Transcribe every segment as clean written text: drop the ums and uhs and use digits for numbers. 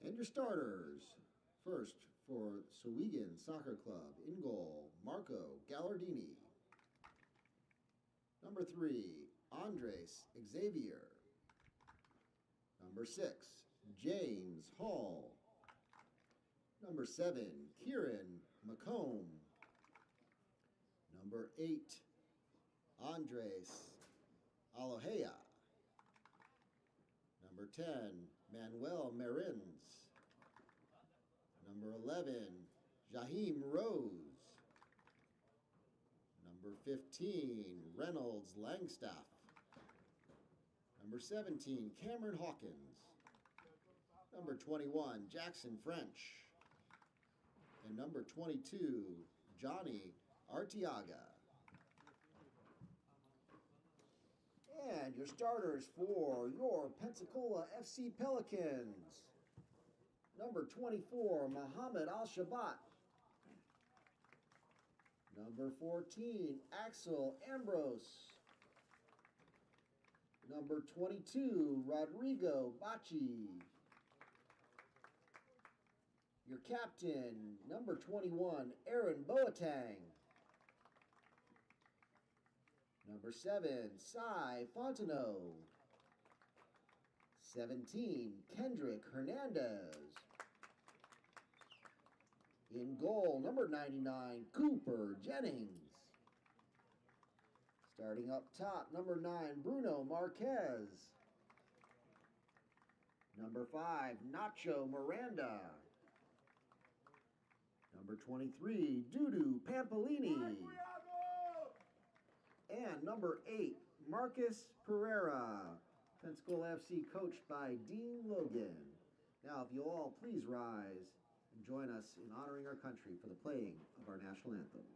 And your starters. First, for SOWEGANS Soccer Club, in goal, Marco Gallardini. Number 3, Andres Xavier. Number 6, James Hall. Number 7, Kieran McComb. Number 8, Andres Alohea. Number 10, Manuel Marins. Number 11, Jaheim Rose. Number 15, Reynolds Langstaff. Number 17, Cameron Hawkins. Number 21, Jackson French. And number 22, Johnny Arteaga. And your starters for your Pensacola FC Pelicans. Number 24, Mohammed Al-Shabat. Number 14, Axel Ambrose. Number 22, Rodrigo Bacci. Your captain, number 21, Aaron Boateng. Number 7, Cy Fontenot. 17, Kendrick Hernandez. In goal, number 99, Cooper Jennings. Starting up top, number 9, Bruno Marquez. Number 5, Nacho Miranda. Number 23, Dudu Pampolini. And number 8, Marcus Pereira. Pensacola FC coached by Dean Logan. Now, if you'll all please rise and join us in honoring our country for the playing of our national anthem.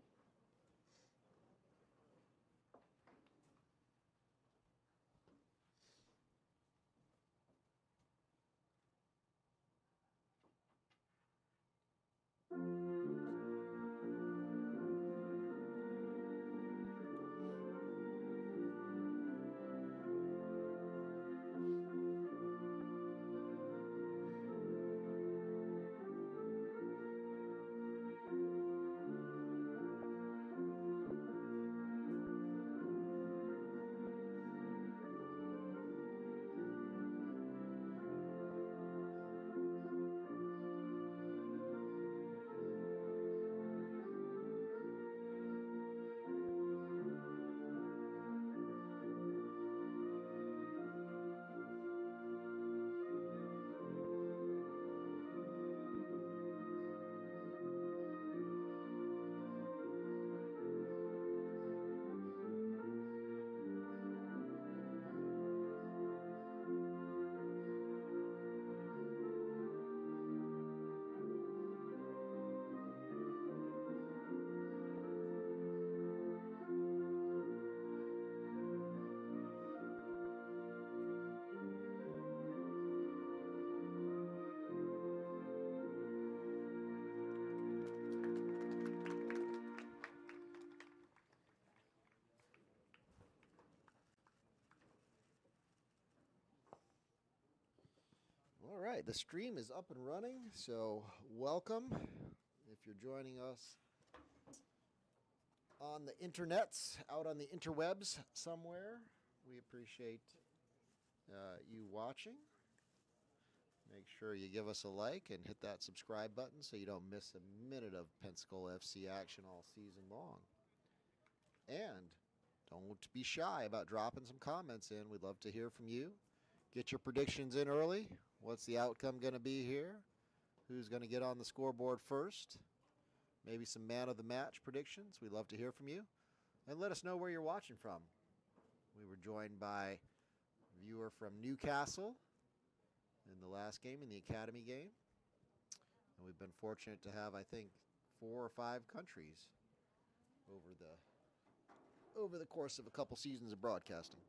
All right, the stream is up and running, so welcome. If you're joining us on the internets, out on the interwebs somewhere, we appreciate you watching. Make sure you give us a like and hit that subscribe button so you don't miss a minute of Pensacola FC action all season long. And don't be shy about dropping some comments in. We'd love to hear from you. Get your predictions in early. What's the outcome going to be here? Who's going to get on the scoreboard first? Maybe some man of the match predictions. We'd love to hear from you. And let us know where you're watching from. We were joined by a viewer from Newcastle in the last game, in the Academy game. And we've been fortunate to have, I think, 4 or 5 countries over the course of a couple seasons of broadcasting.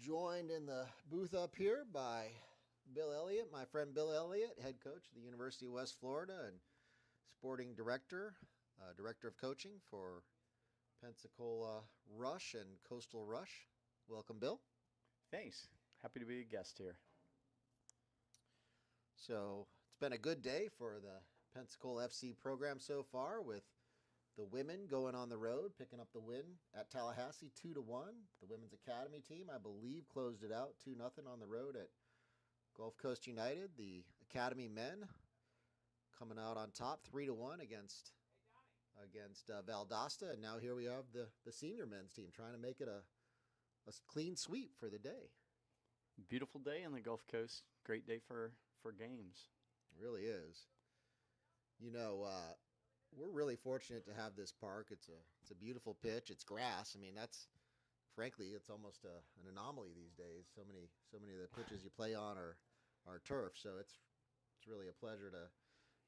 Joined in the booth up here by Bill Elliott, my friend Bill Elliott, head coach of the University of West Florida and sporting director of coaching for Pensacola Rush and Coastal Rush. Welcome, Bill. Thanks. Happy to be a guest here. So it's been a good day for the Pensacola FC program so far, with the women going on the road, picking up the win at Tallahassee 2-1. The women's academy team, I believe, closed it out 2-0 on the road at Gulf Coast United. The academy men coming out on top 3-1 against Valdosta, and now here we have the senior men's team trying to make it a clean sweep for the day. Beautiful day on the Gulf Coast. Great day for games. It really is. You know, we're really fortunate to have this park. It's a beautiful pitch. It's grass. I mean, frankly, it's almost an anomaly these days. So many of the pitches you play on are turf. So it's really a pleasure to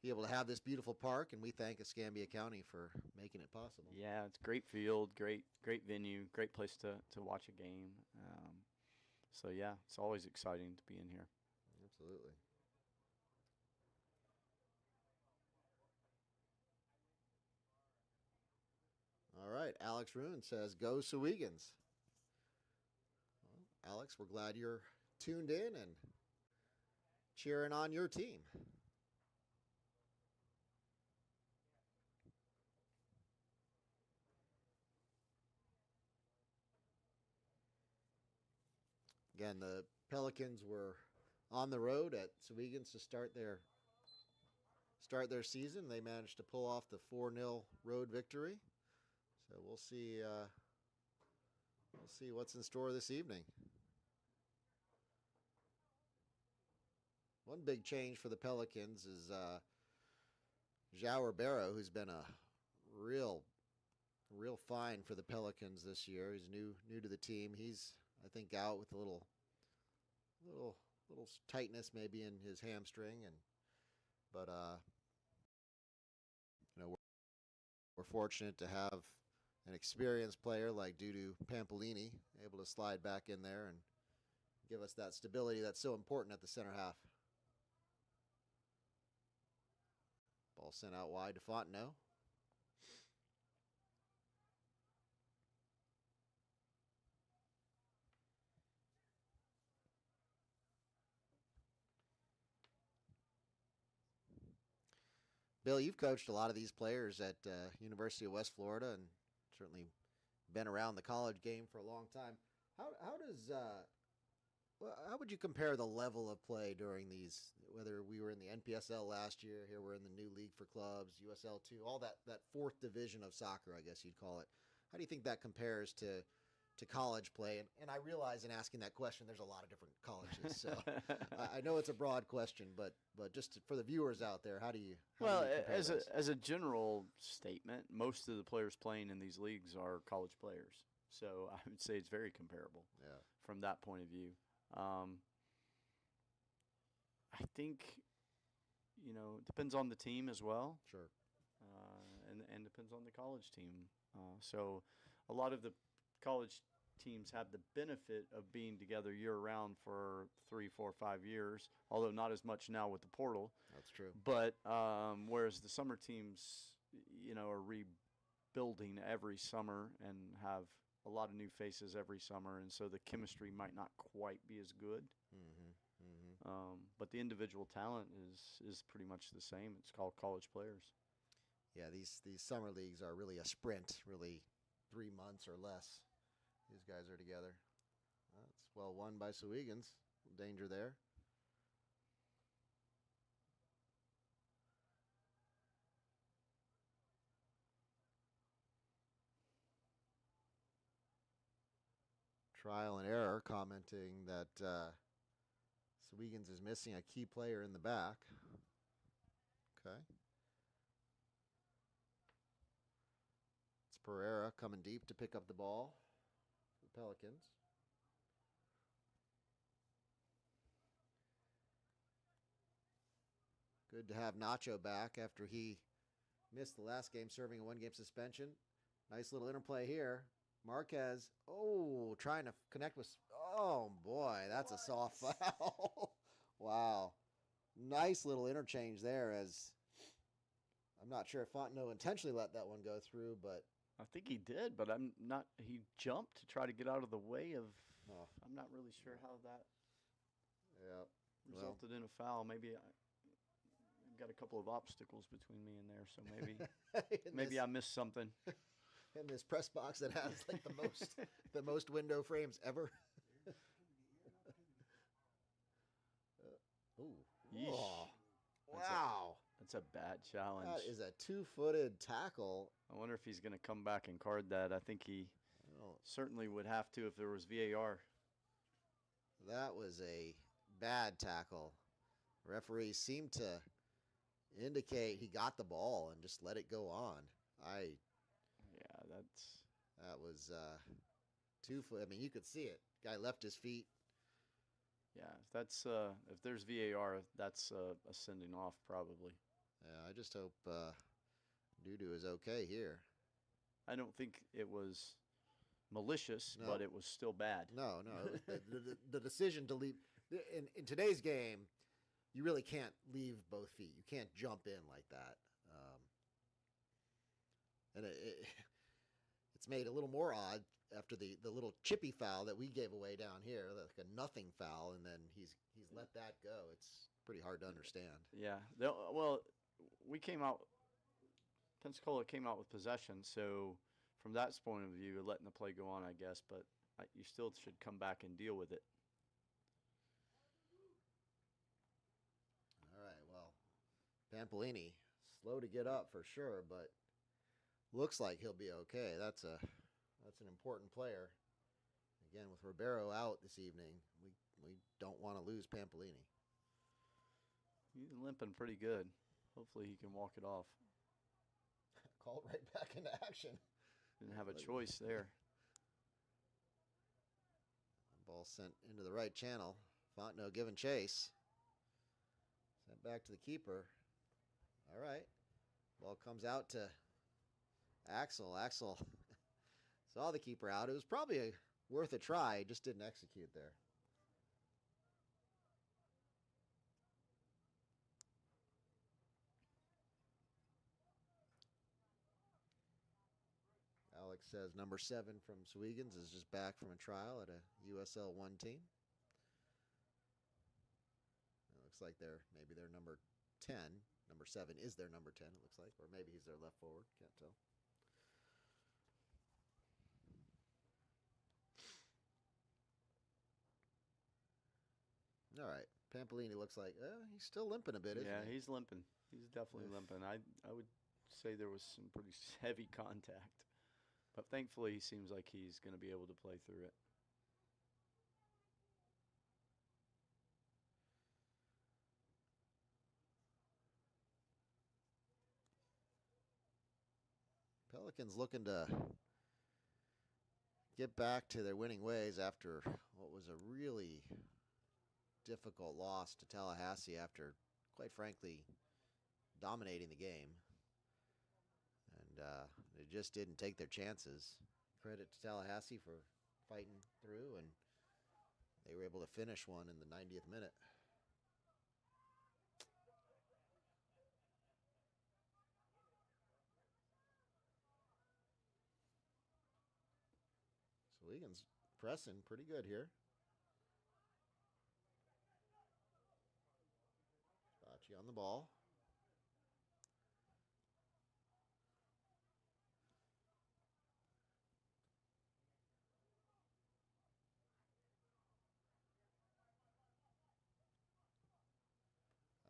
be able to have this beautiful park, and we thank Escambia County for making it possible. Yeah, it's great field, great venue, great place to watch a game. So yeah, it's always exciting to be in here. Absolutely. All right, Alex Roon says, "Go SOWEGANS." Well, Alex, we're glad you're tuned in and cheering on your team. Again, the Pelicans were on the road at SOWEGANS to start their season. They managed to pull off the 4-0 road victory. So we'll see what's in store this evening. One big change for the Pelicans is João Ribeiro, who's been a real find for the Pelicans this year. He's new to the team. He's, I think, out with a little tightness maybe in his hamstring, but you know, we're fortunate to have an experienced player like Dudu Pampolini able to slide back in there and give us that stability that's so important at the center half. Ball sent out wide to Fontenot. Bill, you've coached a lot of these players at University of West Florida and certainly been around the college game for a long time. How would you compare the level of play during these, whether we were in the NPSL last year, here we're in the new league for clubs, USL2, all that fourth division of soccer, I guess you'd call it. How do you think that compares to college play? And I realize in asking that question, there's a lot of different colleges. So I know it's a broad question, but just for the viewers out there, how do you as a general statement, most of the players playing in these leagues are college players. So I would say it's very comparable from that point of view. I think, it depends on the team as well. Sure. And depends on the college team. So a lot of the college teams have the benefit of being together year-round for 3, 4, 5 years, although not as much now with the portal. That's true. But whereas the summer teams, are rebuilding every summer and have a lot of new faces every summer, and so the chemistry might not quite be as good. But the individual talent is pretty much the same. It's called college players. Yeah, these summer leagues are really a sprint, really 3 months or less. These guys are together. It's well won by SOWEGANS. Danger there. Trial and error commenting that SOWEGANS is missing a key player in the back. Okay. It's Pereira coming deep to pick up the ball for the Pelicans. Good to have Nacho back after he missed the last game, serving a 1-game suspension. Nice little interplay here. Marquez, trying to connect with, boy, that's a soft foul. Wow. Nice little interchange there, as I'm not sure if Fontenot intentionally let that one go through, but I think he did, but I'm not. He jumped to try to get out of the way of. Oh, I'm not really sure how that yeah. Well, resulted in a foul. Maybe I've got a couple of obstacles between me and there, so maybe I missed something. in this press box that has like the most window frames ever. Ooh. Yeesh. Oh, That's wow. That's a bad challenge. That is a 2-footed tackle. I wonder if he's going to come back and card that. I think he Oh, certainly would have to if there was VAR. that was a bad tackle. Referees seemed to indicate he got the ball and just let it go on. Yeah, That was 2 foot. I mean, you could see it. Guy left his feet. yeah. If there's VAR, that's a sending off probably. Yeah, I just hope Dudu is okay here. I don't think it was malicious, No. but it was still bad. No, the decision to leave in today's game, you really can't leave both feet. You can't jump in like that, and it's made a little more odd after the little chippy foul that we gave away down here, like a nothing foul, and then he's let that go. It's pretty hard to understand. Yeah. Well, we came out. Pensacola came out with possession, so from that point of view, letting the play go on, I guess, but you still should come back and deal with it. All right, well, Pampolini, slow to get up for sure, but looks like he'll be okay. That's an important player. Again, with Ribeiro out this evening, we don't want to lose Pampolini. He's limping pretty good. Hopefully he can walk it off. Called right back into action. Didn't have a choice there. Ball sent into the right channel. Fontenot giving chase. Sent back to the keeper. All right. Ball comes out to Axel. Axel saw the keeper out. It was probably worth a try. Just didn't execute there. Alex says number 7 from SOWEGANS is just back from a trial at a USL 1 team. It looks like maybe they're number 10. Number 7 is their number 10, it looks like. Or maybe he's their left forward. Can't tell. All right. Pampolini looks like he's still limping a bit, isn't Yeah, he? he's limping. He's definitely limping. I would say there was some pretty heavy contact. But thankfully, he seems like he's going to be able to play through it. Pelicans looking to get back to their winning ways after what was a really difficult loss to Tallahassee after, quite frankly, dominating the game. And they just didn't take their chances. Credit to Tallahassee for fighting through, and they were able to finish one in the 90th minute. SOWEGANS pressing pretty good here. Bocce on the ball.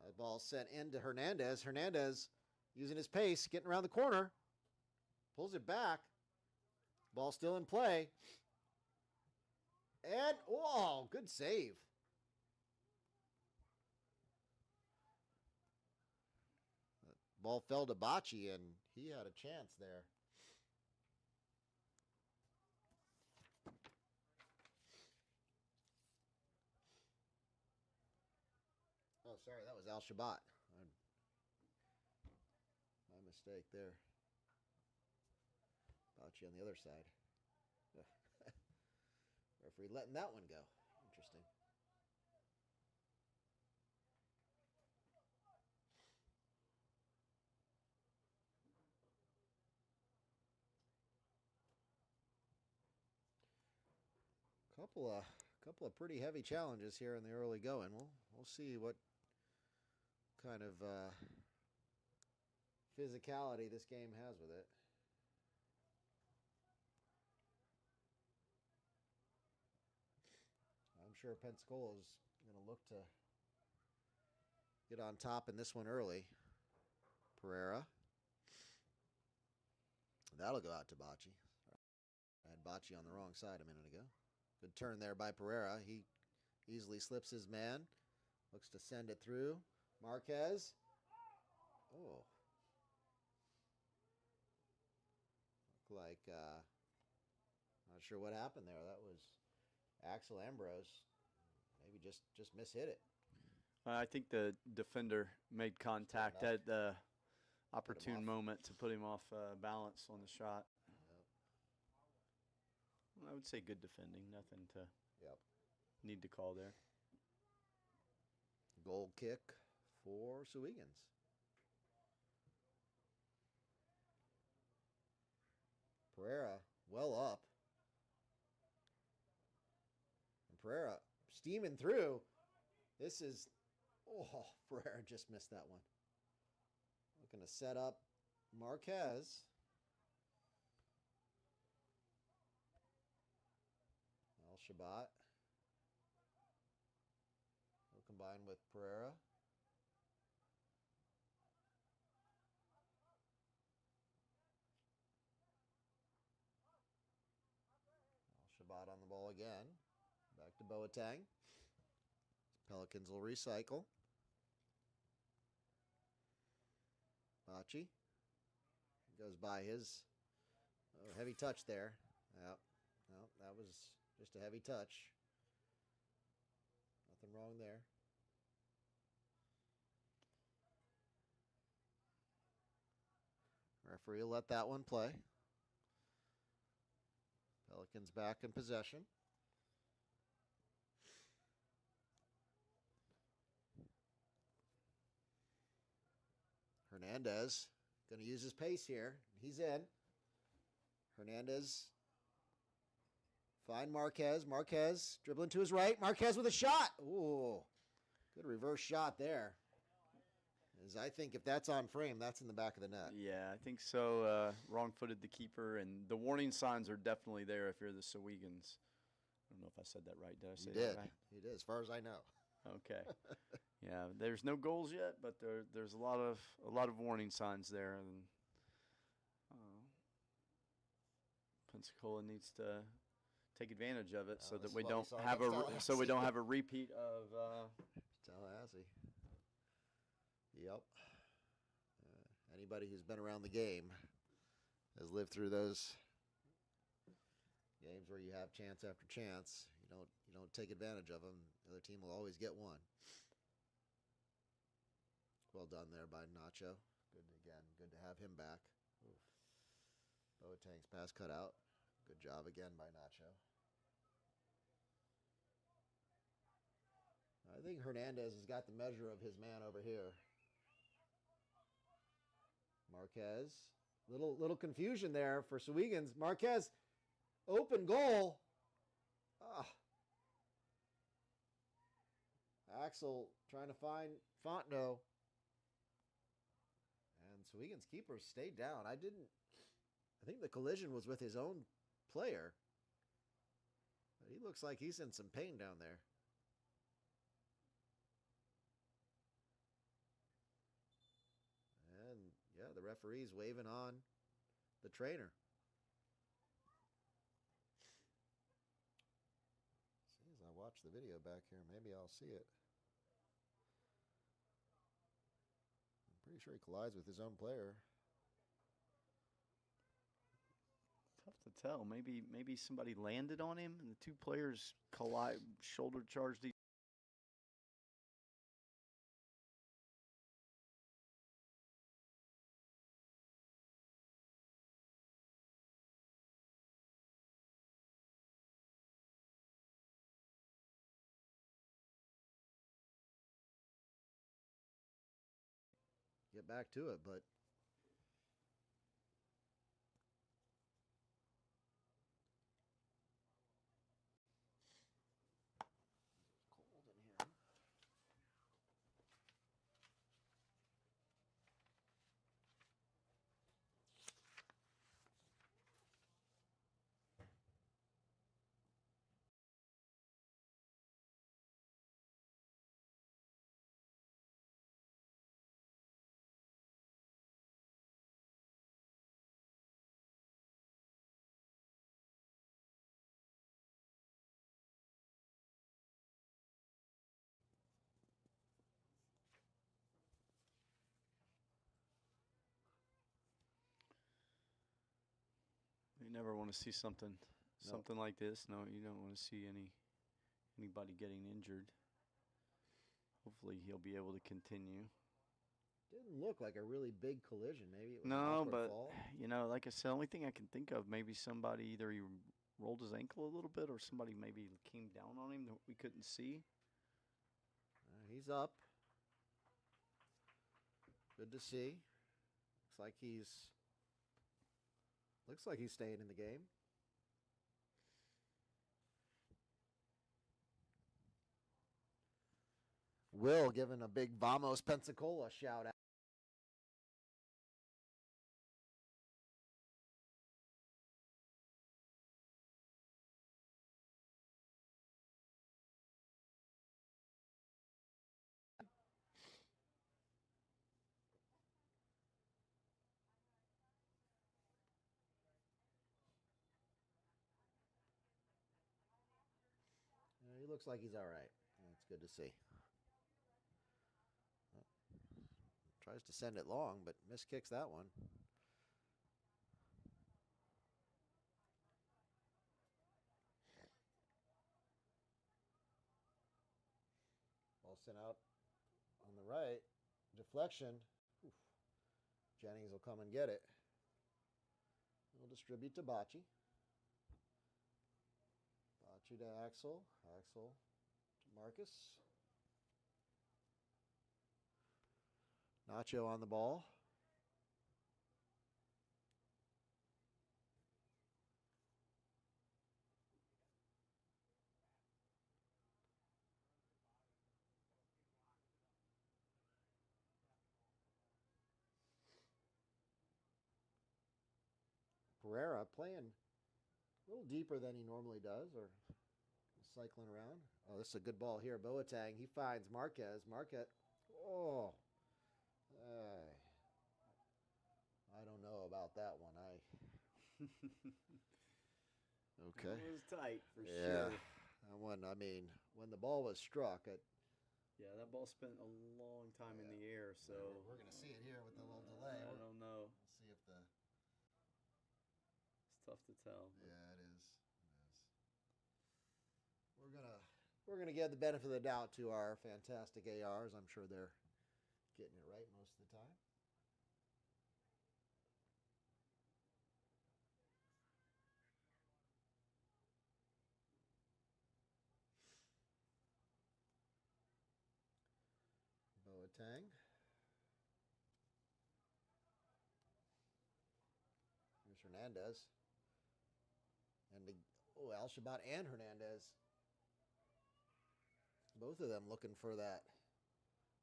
The ball sent into Hernandez. Hernandez using his pace, getting around the corner. Pulls it back. Ball still in play. And, oh, good save. Ball fell to Bocce, and he had a chance there. Oh, sorry, that was Al Shabat. My mistake there. Bocce on the other side. Referee letting that one go. Interesting. Couple of pretty heavy challenges here in the early going. We'll see what kind of physicality this game has with it. I'm sure Pensacola is going to look to get on top in this one early. Pereira. That'll go out to Bocce. I had Bocce on the wrong side a minute ago. Good turn there by Pereira. He easily slips his man. Looks to send it through. Marquez. Oh. Looked like, not sure what happened there. That was Axel Ambrose. Maybe just mishit it. I think the defender made contact at the opportune moment to put him off balance on the shot. Yep. I would say good defending. Nothing to need to call there. Goal kick for SOWEGANS. Pereira well up. And Pereira steaming through. This is, Pereira just missed that one. Looking to set up Marquez. Al-Shabat. Will combine with Pereira. Al-Shabat on the ball again. Back to Boateng. Pelicans will recycle. Bocce goes by his heavy touch there. Yep. No, that was just a heavy touch. Nothing wrong there. Referee will let that one play. Pelicans back in possession. Hernandez going to use his pace here. He's in. Hernandez. Find Marquez. Marquez dribbling to his right. Marquez with a shot. Ooh, good reverse shot there. As I think if that's on frame, that's in the back of the net. Yeah, I think so. Wrong-footed the keeper, and the warning signs are definitely there if you're the SOWEGANS. I don't know if I said that right. Did I say that right? You did, as far as I know. Okay. Yeah, there's no goals yet, but there's a lot of warning signs there, and Pensacola needs to take advantage of it so that we don't have a repeat of Tallahassee. Yep. Anybody who's been around the game has lived through those games where you have chance after chance. You don't take advantage of them. The other team will always get one. Well done there by Nacho. Good to have him back. Boateng's pass cut out. Good job again by Nacho. I think Hernandez has got the measure of his man over here. Marquez. Little confusion there for SOWEGANS. Marquez, open goal. Axel trying to find Fontenot. And SOWEGANS keeper stayed down. I think the collision was with his own player. But he looks like he's in some pain down there. And yeah, the referee's waving on the trainer. See, as I watch the video back here, maybe I'll see it. I'm pretty sure he collides with his own player. Tough to tell. Maybe somebody landed on him and the two players collide, shoulder charged each. Get back to it, but You never want to see something No. something like this. No, you don't want to see anybody getting injured. Hopefully, he'll be able to continue. Didn't look like a really big collision. Maybe it was an No, awkward but fall. like I said, the only thing I can think of, maybe somebody either he rolled his ankle a little bit, or somebody maybe came down on him that we couldn't see. He's up. Good to see. Looks like he's staying in the game. Will giving a big Vamos Pensacola shout out. He looks like he's all right. That's good to see. Tries to send it long, but miskicks that one. Ball sent out on the right. Deflection. Oof. Jennings will come and get it. He'll distribute to Bocce. Bocce to Axel. Axel to Marcus. Nacho on the ball. Pereira playing a little deeper than he normally does, or cycling around. Oh, this is a good ball here. Boateng, he finds Marquez. Marquez, oh, I don't know about that one. Okay. It was tight for Yeah. sure. That one, I mean, when the ball was struck, Yeah, that ball spent a long time in the air, so we're going to see it here with the little delay. I don't know. We'll see if the It's tough to tell. yeah, it is. We're gonna give the benefit of the doubt to our fantastic ARs. I'm sure they're getting it right most of the time. Boateng. Here's Hernandez. And Al Shabat and Hernandez. Both of them looking for that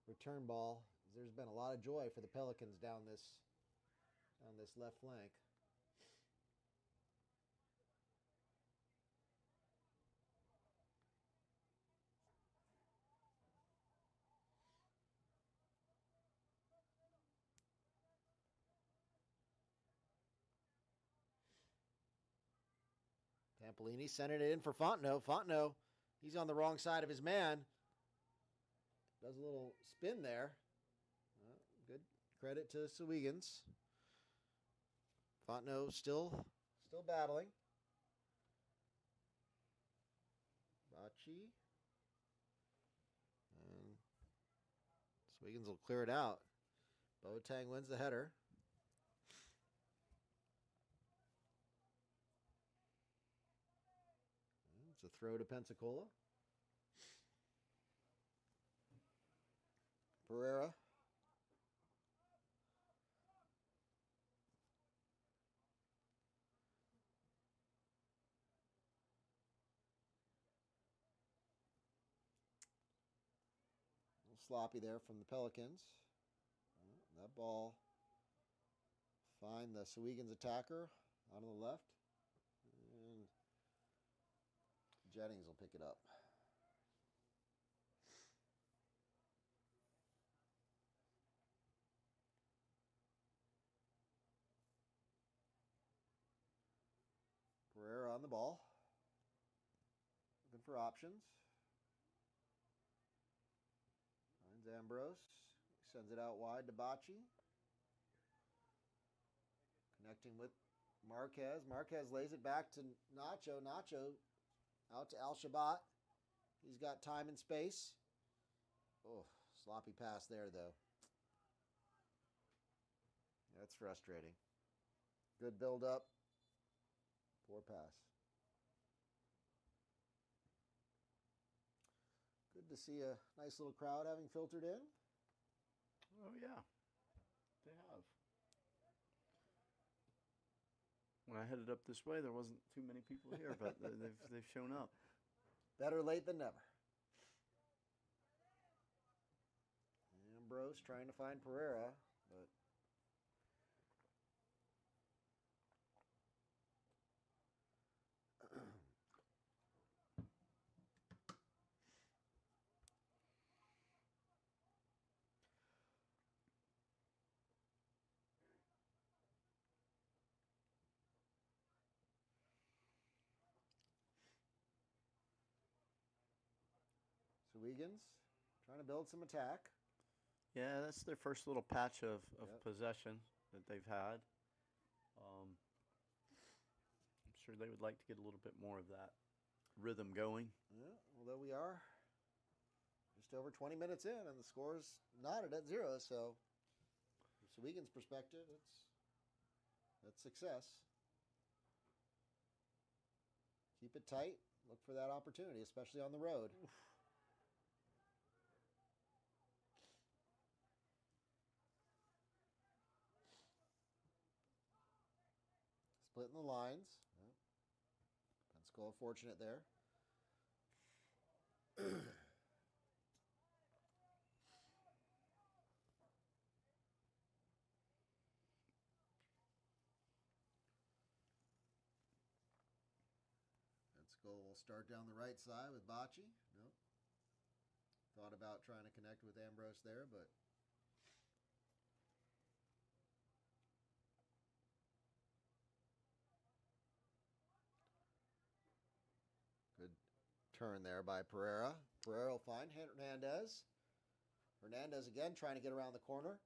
return ball. There's been a lot of joy for the Pelicans down this left flank. Tampolini sending it in for Fontenot. Fontenot, he's on the wrong side of his man. Does a little spin there. Good credit to SOWEGANS. Fontenot still battling. Bocce. And SOWEGANS will clear it out. Boateng wins the header. It's a throw to Pensacola. Pereira. A little sloppy there from the Pelicans. That ball find the SOWEGANS attacker out on the left. And Jennings will pick it up. Pereira on the ball. Looking for options. Finds Ambrose. Sends it out wide to Bocce. Connecting with Marquez lays it back to Nacho. Nacho out to Al-Shabat. He's got time and space. Oh, sloppy pass there, though. That's frustrating. Good build up. Poor pass. Good to see a nice little crowd having filtered in. Oh, yeah. They have. When I headed up this way, there wasn't too many people here, but they've shown up. Better late than never. Ambrose trying to find Pereira, but Swegans trying to build some attack. Yeah, that's their first little patch of Yep. possession that they've had. I'm sure they would like to get a little bit more of that rhythm going. Yeah, although we are just over 20 minutes in and the score's knotted at 0, so from Swegans' perspective, that's success. Keep it tight. Look for that opportunity, especially on the road. Oof. Splitting the lines. Yeah. Pensacola fortunate there. Pensacola will start down the right side with Bocce. Nope. Thought about trying to connect with Ambrose there, but good turn there by Pereira. Pereira will find Hernandez. Hernandez again trying to get around the corner.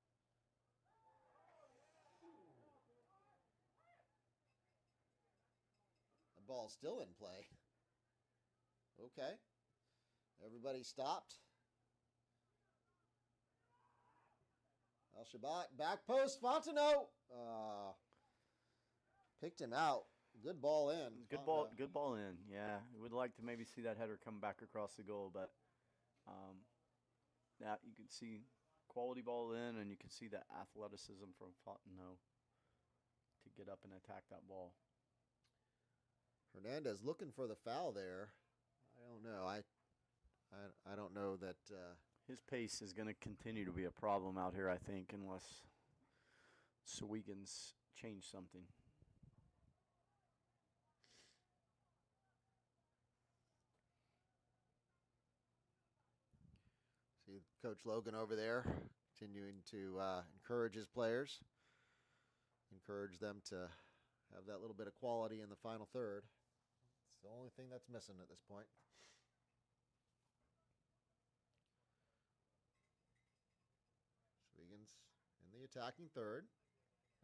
The ball's still in play. Okay. Everybody stopped. Al-Shabat, back post, Fontenot. Picked him out. Good ball in. Good ball in. Yeah, would like to maybe see that header come back across the goal, but yeah, you can see quality ball in, and you can see the athleticism from Fontenot to get up and attack that ball. Hernandez looking for the foul there. I don't know. I don't know that. His pace is going to continue to be a problem out here, I think, unless Swegans change something. See Coach Logan over there continuing to encourage his players, encourage them to have that little bit of quality in the final third. It's the only thing that's missing at this point. Swegans in the attacking third.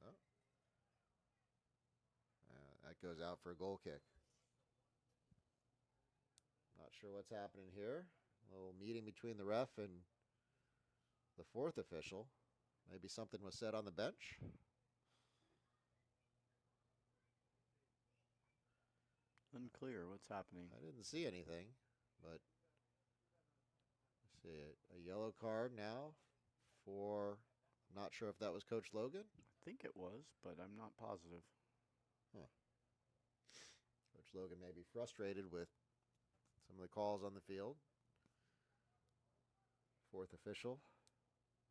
Oh. That goes out for a goal kick. Not sure what's happening here. A little meeting between the ref and the fourth official. Maybe something was said on the bench. Unclear what's happening. I didn't see anything, but let's see a yellow card now for, I'm not sure if that was Coach Logan. I think it was, but I'm not positive. Huh. Coach Logan may be frustrated with some of the calls on the field. Fourth official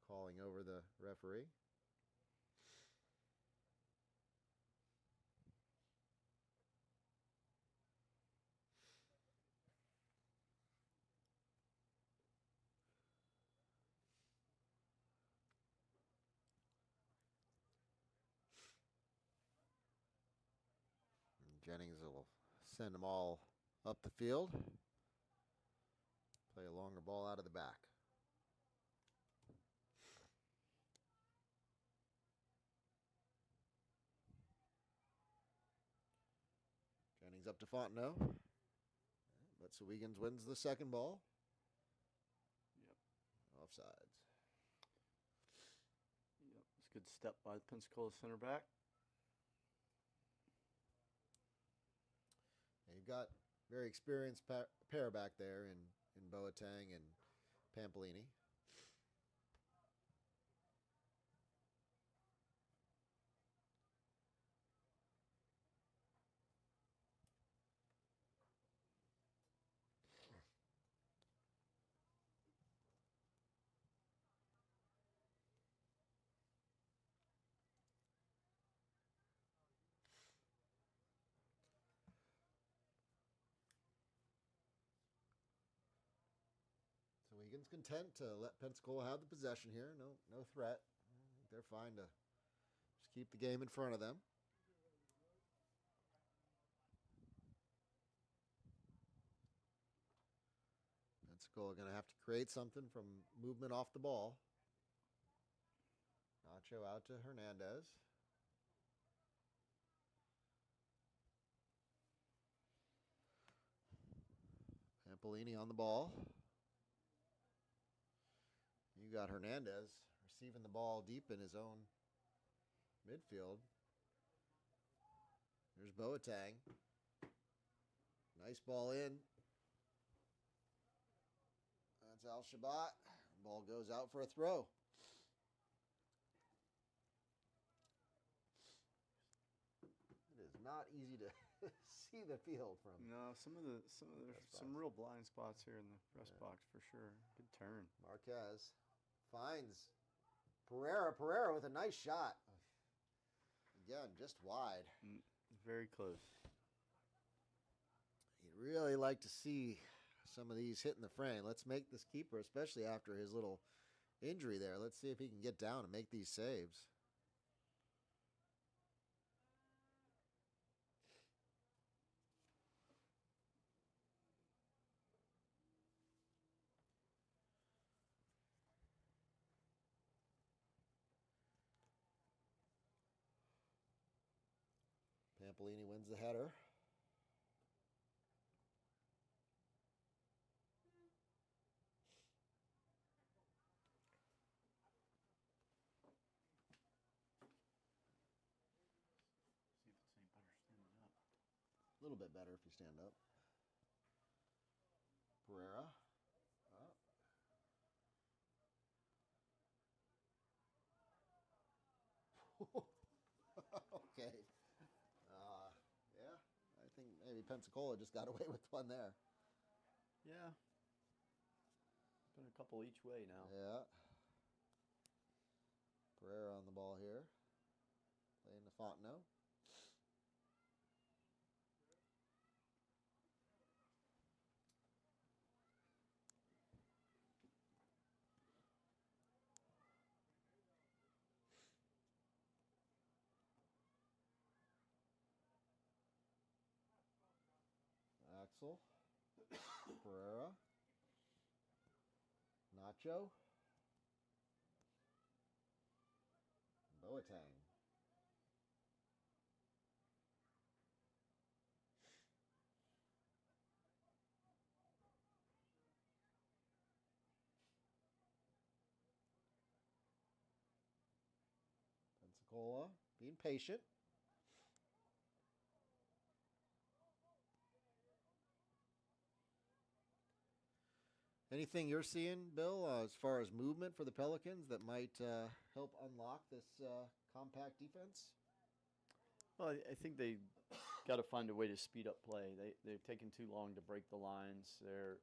calling over the referee. And Jennings will send them all up the field. Play a longer ball out of the back. Brings up to Fontenot. But SOWEGANS wins the second ball. Yep. Offsides. Yep. It's a good step by the Pensacola center back. And you've got very experienced pair back there in Boateng and Pampolini. SOWEGANS content to let Pensacola have the possession here. No threat. I think they're fine to just keep the game in front of them. Pensacola going to have to create something from movement off the ball. Nacho out to Hernandez. Pampolini on the ball. You got Hernandez receiving the ball deep in his own midfield. There's Boateng. Nice ball in. That's Al-Shabat. Ball goes out for a throw. It is not easy to see the field from. No, there's some real blind spots here in the press box for sure. Good turn. Marquez finds Pereira. Pereira with a nice shot. Again, just wide. Very close. You'd really like to see some of these hitting the frame. Let's make this keeper, especially after his little injury there. Let's see if he can get down and make these saves. Pampolini wins the header. A little bit better if you stand up. Pereira. Okay. Yeah, I think maybe Pensacola just got away with one there. Yeah. Been a couple each way now. Yeah. Pereira on the ball here. Playing to Fontenot. Axel. Pereira. Nacho. Boateng. Pensacola being patient. Anything you're seeing, Bill, as far as movement for the Pelicans that might help unlock this compact defense? Well, I think they got to find a way to speed up play. They've taken too long to break the lines. They're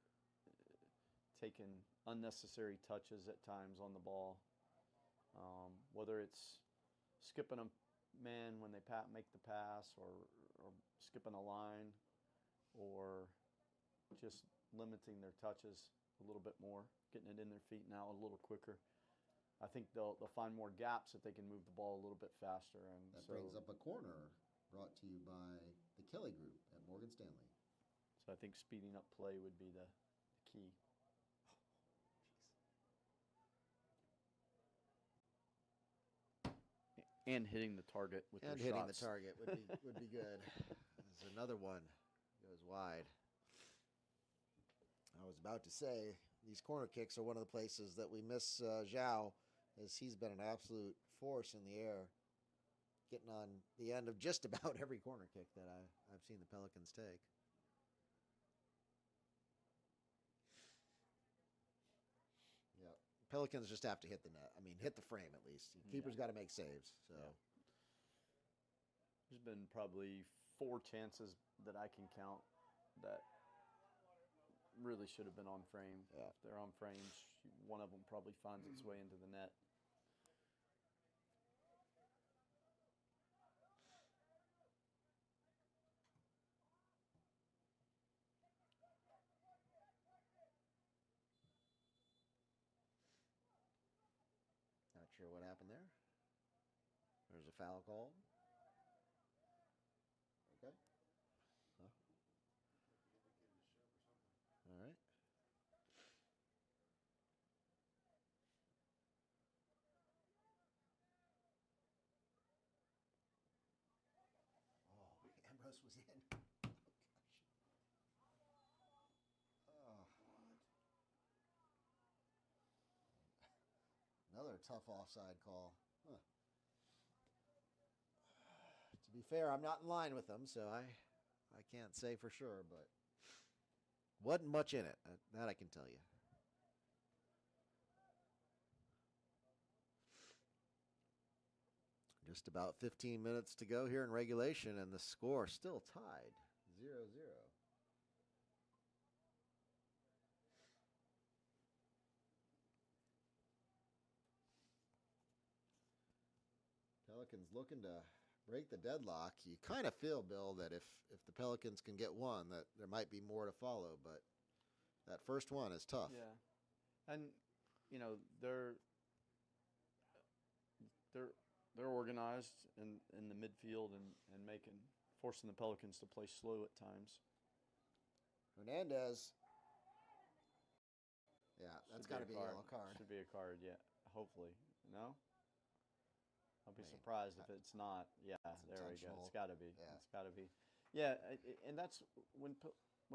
taking unnecessary touches at times on the ball. Whether it's skipping a man when they make the pass, or skipping a line, or just limiting their touches a little bit more, getting it in their feet now a little quicker. I think they'll find more gaps if they can move the ball a little bit faster. And that brings up a corner brought to you by the Kelly Group at Morgan Stanley. So I think speeding up play would be the key. And hitting the target with their shots. And hitting the target would be good. There's another one. Goes wide. I was about to say, these corner kicks are one of the places that we miss Zhao, as he's been an absolute force in the air, getting on the end of just about every corner kick that I've seen the Pelicans take. Yeah, Pelicans just have to hit the net. I mean, hit the frame at least. Keeper's got to make saves. So there's been probably 4 chances that I can count that really should have been on frame. Yeah. If they're on frame, one of them probably finds its way into the net. not sure what happened there. There's a foul call. Okay. Huh? All right. Oh, Ambrose was in. Oh, gosh. Oh. Another tough offside call. Huh. To be fair, I'm not in line with them, so I can't say for sure, but wasn't much in it. That I can tell you. Just about 15 minutes to go here in regulation, and the score still tied 0-0. Pelicans looking to break the deadlock. You kind of feel, Bill, that if the Pelicans can get one, that there might be more to follow, but that first one is tough. Yeah. And, you know, they're organized in the midfield and forcing the Pelicans to play slow at times. Hernandez. Yeah, that's got to be a yellow card. Should be a card, yeah. Hopefully. No? I'll be surprised if it's not. Yeah, there we go. It's got to be. Yeah. It's got to be. Yeah, and that's when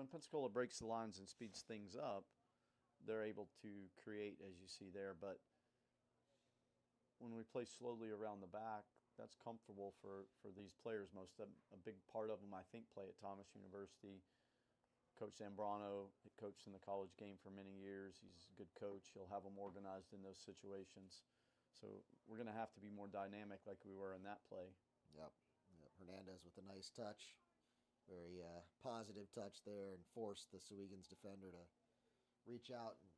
Pensacola breaks the lines and speeds things up, they're able to create, as you see there. But when we play slowly around the back, that's comfortable for these players. Most of them, a big part of them, I think, play at Thomas University. Coach Zambrano coached in the college game for many years. He's a good coach. He'll have them organized in those situations. So we're going to have to be more dynamic like we were in that play. Yep. Hernandez with a nice touch. Very positive touch there, and forced the SOWEGANS defender to reach out and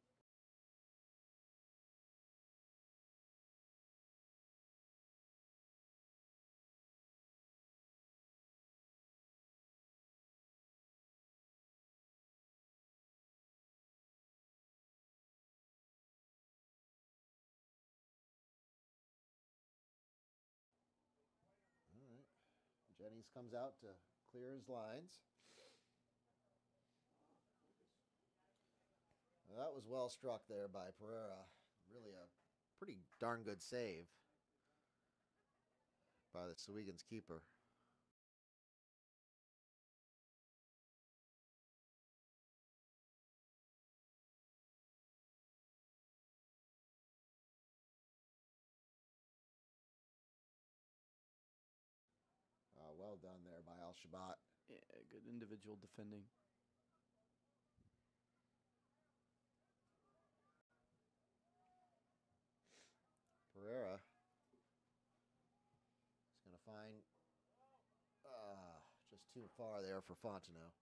Jennings comes out to clear his lines. Well, that was well struck there by Pereira. Really a pretty darn good save by the SOWEGANS keeper. Well done there by Al-Shabat. Yeah, good individual defending. Pereira is going to find just too far there for Fontenot.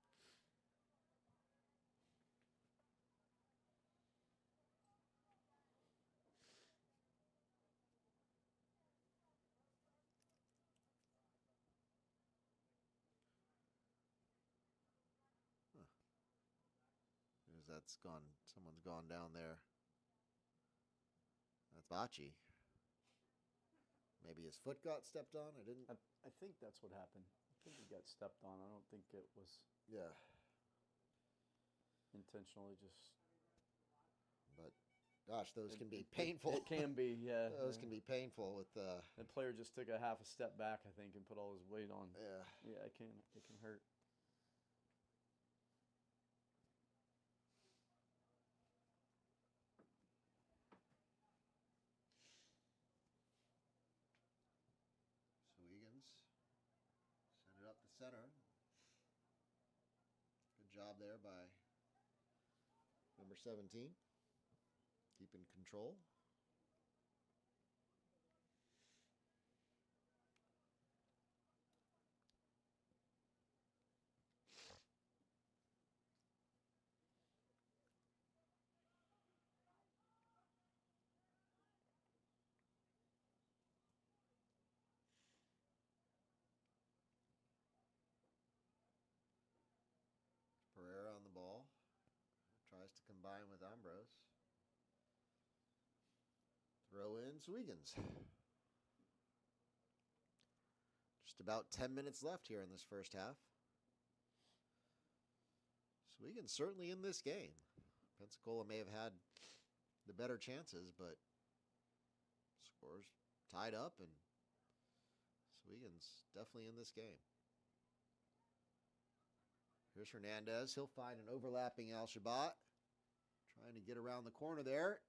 That's gone. Someone's gone down there. That's Bocce. Maybe his foot got stepped on. I didn't. I think that's what happened. I think he got stepped on. I don't think it was. Yeah. Intentionally, just. But, gosh, those can be painful. It can be, yeah. Those can be painful with. The player just took a half a step back, I think, and put all his weight on. Yeah. Yeah, it can hurt. center. Good job there by number 17. Keeping control. Pereira on the ball. Tries to combine with Ambrose. Throw in SOWEGANS. Just about 10 minutes left here in this first half. SOWEGANS certainly in this game. Pensacola may have had the better chances, but scores tied up, and SOWEGANS definitely in this game. Here's Hernandez. He'll find an overlapping Al-Shabat. Trying to get around the corner there.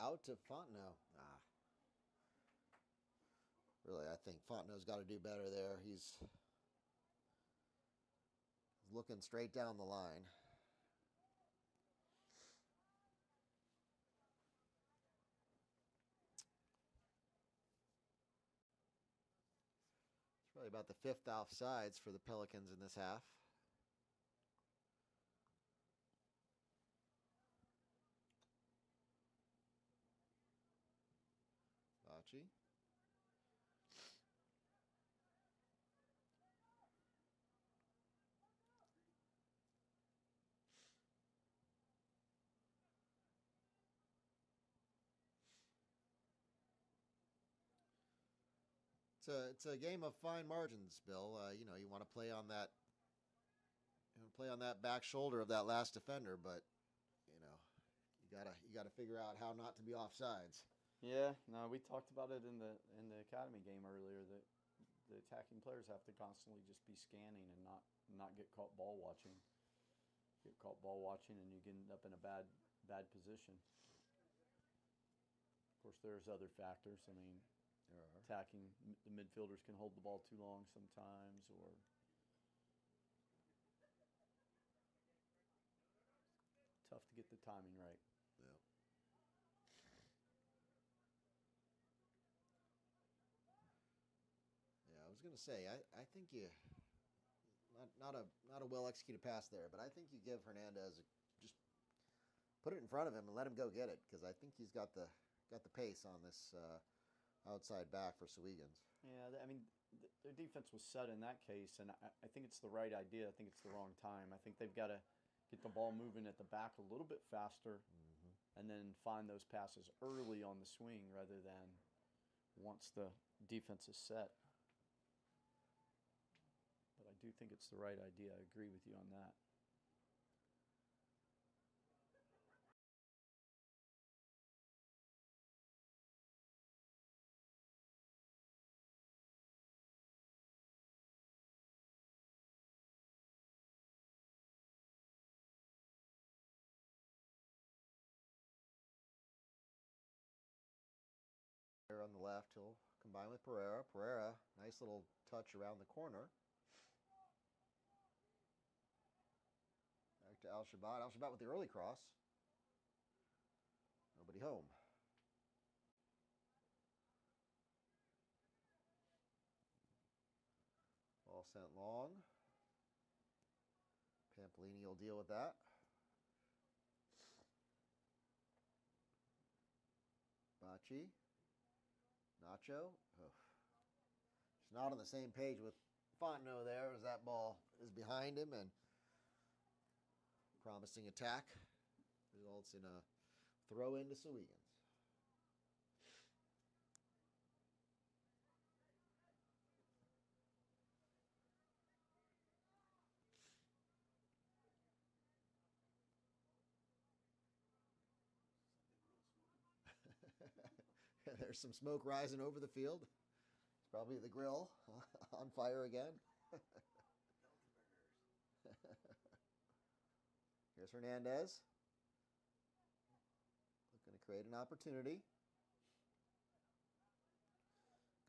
Out to Fontenot. Really, I think Fontenot's got to do better there. He's looking straight down the line. It's probably about the 5th offsides for the Pelicans in this half. Bocce. It's a game of fine margins, Bill. You want to play on that, back shoulder of that last defender, but you gotta figure out how not to be offsides. Yeah, no, we talked about it in the academy game earlier that the attacking players have to constantly just be scanning and not get caught ball watching. Get caught ball watching, and you end up in a bad position. Of course, there's other factors. I mean, attacking the midfielders can hold the ball too long sometimes, or tough to get the timing right. Yeah. Yeah, I was gonna say, I think you not a well executed pass there, but I think you give Hernandez just put it in front of him and let him go get it, because I think he's got the pace on this outside back for SOWEGANS. Yeah, I mean, their defense was set in that case, and I think it's the right idea. I think it's the wrong time. I think they've got to get the ball moving at the back a little bit faster, and then find those passes early on the swing rather than once the defense is set. But I do think it's the right idea. I agree with you on that. There on the left, he'll combine with Pereira. Pereira, nice little touch around the corner. Back to Al-Shabat. Al-Shabat with the early cross. Nobody home. Ball sent long. Pampolini will deal with that. Bocce. Nacho. Oh. He's not on the same page with Fontenot there, as that ball is behind him, and promising attack results in a throw into SOWEGANS. There's some smoke rising over the field. It's probably the grill on fire again. Here's Hernandez. Looking to create an opportunity.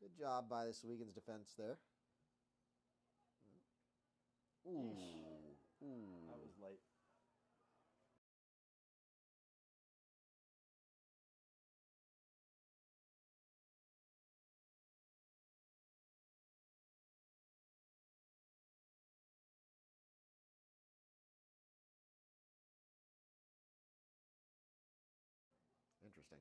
Good job by the SOWEGANS defense there. Ooh. Ooh. That was late. Interesting.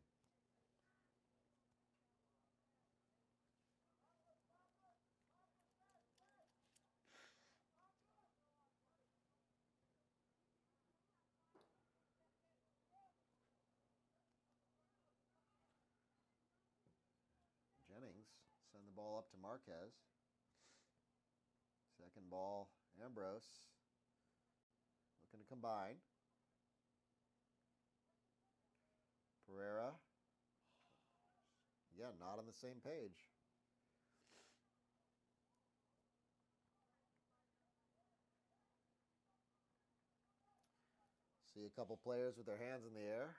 Jennings send the ball up to Marquez. Second ball, Ambrose. Looking to combine. Pereira. Yeah, not on the same page. See a couple players with their hands in the air,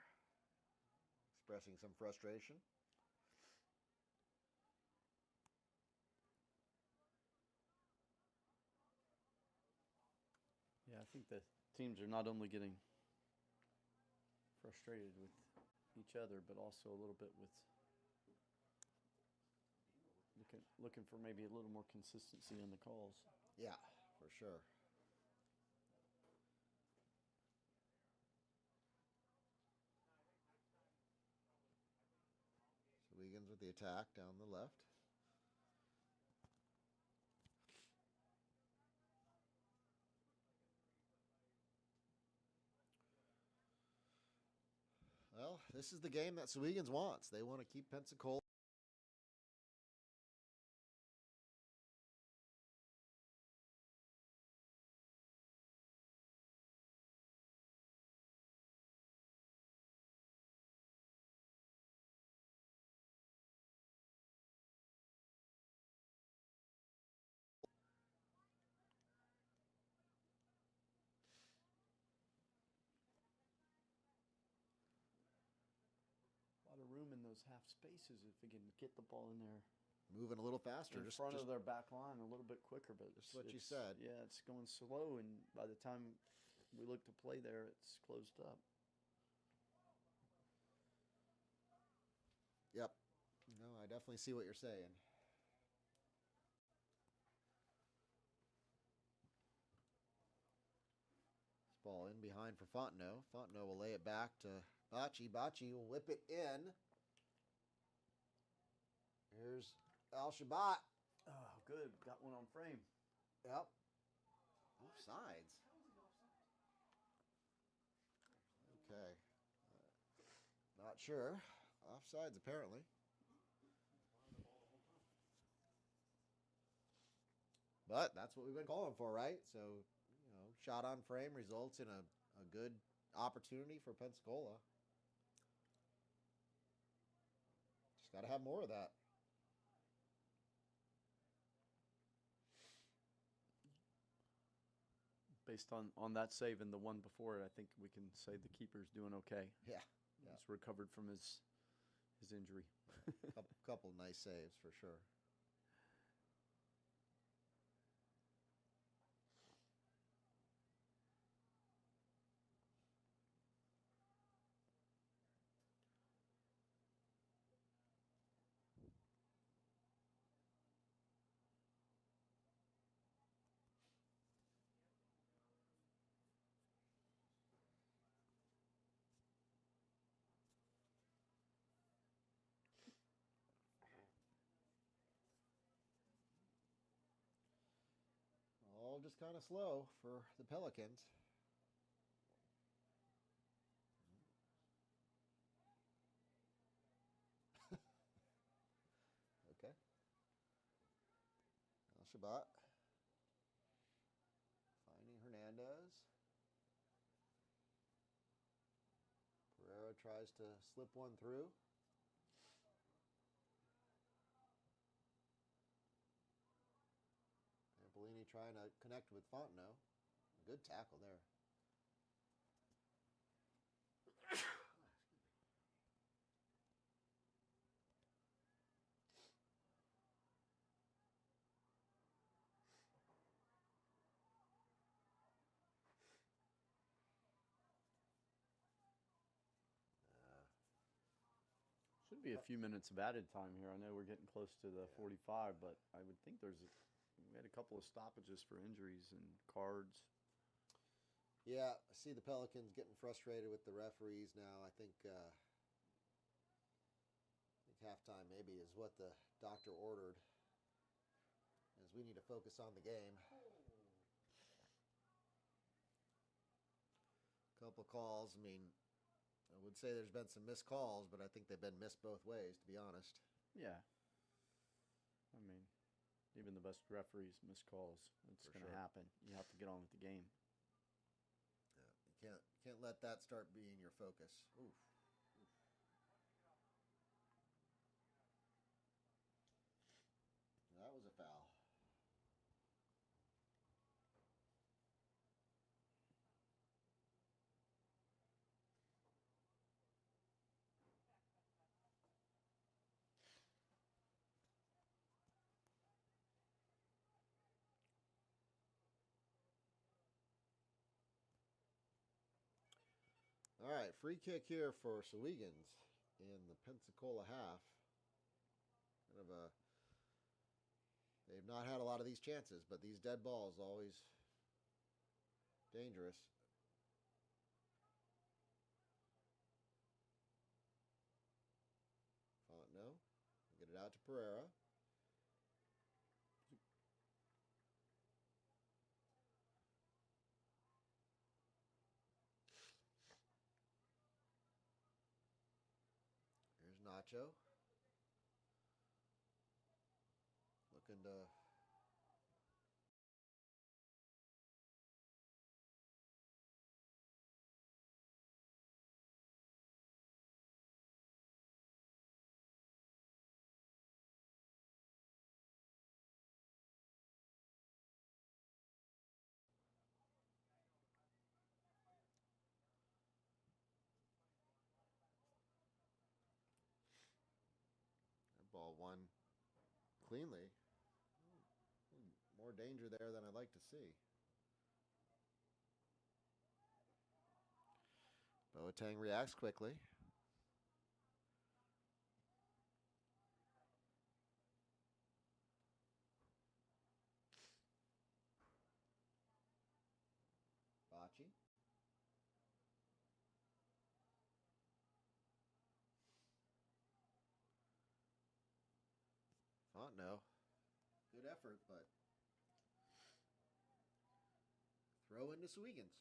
expressing some frustration. Yeah, I think the teams are not only getting frustrated with each other, but also a little bit with looking for maybe a little more consistency in the calls. Yeah, for sure. SOWEGANS with the attack down the left. Well, this is the game that SOWEGANS wants. They want to keep Pensacola. A lot of room in those half spaces if we can get the ball in there. Moving a little faster. In front of their back line a little bit quicker, but just what you said. Yeah, it's going slow, and by the time we look to play there, it's closed up. Yep. No, I definitely see what you're saying. This ball in behind for Fontenot. Fontenot will lay it back to Bocce. Bocce will whip it in. Here's Al-Shabat. Oh, good. Got one on frame. Yep. Offsides. Okay. Not sure. Offsides, apparently. But that's what we've been calling for, right? So, shot on frame results in a good opportunity for Pensacola. Just got to have more of that. Based on that save and the one before it, I think we can say the keeper's doing okay. Yeah. He's recovered from his injury. couple nice saves for sure. All just kind of slow for the Pelicans. Okay. Al-Shabat. Finding Hernandez. Pereira tries to slip one through. trying to connect with Fontenot. Good tackle there. Should be a few minutes of added time here. I know we're getting close to the 45, but I would think we had a couple of stoppages for injuries and cards. Yeah, I see the Pelicans getting frustrated with the referees now. I think halftime maybe is what the doctor ordered, as we need to focus on the game. Couple calls. I mean, I would say there's been some missed calls, but I think they've been missed both ways, to be honest. Yeah. I mean, even the best referees miss calls. It's going to happen. You have to get on with the game. Yeah, you can't let that start being your focus. Oof. That was a foul. All right, free kick here for SOWEGANS in the Pensacola half. They've not had a lot of these chances, but these dead balls always dangerous. No, get it out to Pereira. Here's Nacho. Looking to that ball won cleanly. More danger there than I'd like to see. Boateng reacts quickly. Bocce. No. Good effort, but throw into SOWEGANS.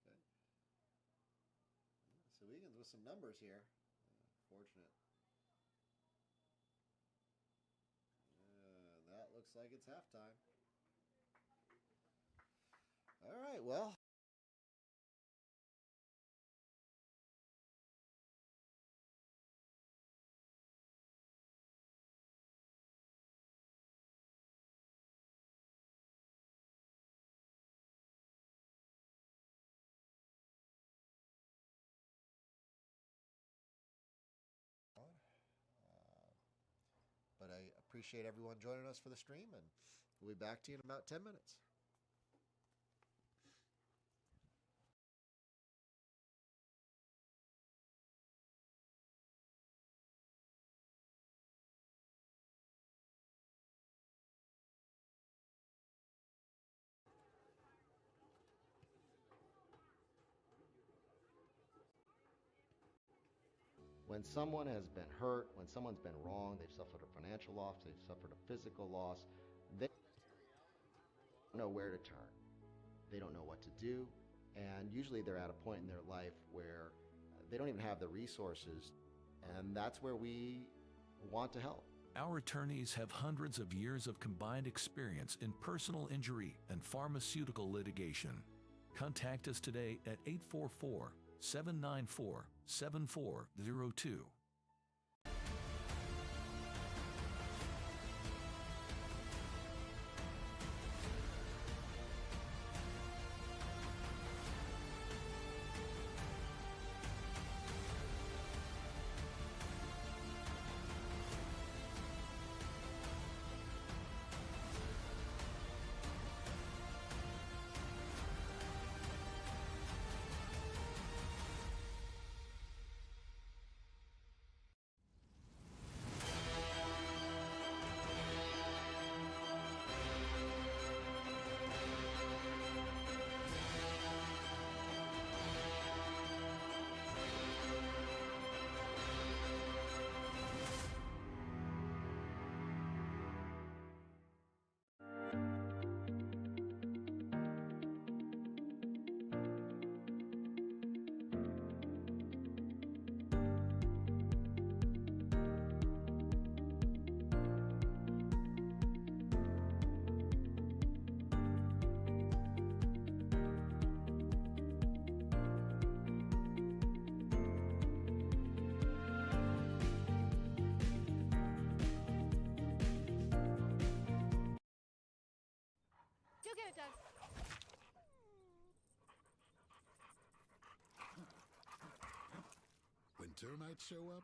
Okay. SOWEGANS with some numbers here. Fortunate. That looks like it's halftime. All right, well. But I appreciate everyone joining us for the stream, and we'll be back to you in about 10 minutes. When someone has been hurt, when someone's been wrong, they've suffered a financial loss, they've suffered a physical loss, they don't know where to turn. They don't know what to do. And usually they're at a point in their life where they don't even have the resources. And that's where we want to help. Our attorneys have hundreds of years of combined experience in personal injury and pharmaceutical litigation. Contact us today at 844-794-7402. You'll get it done. When termites show up,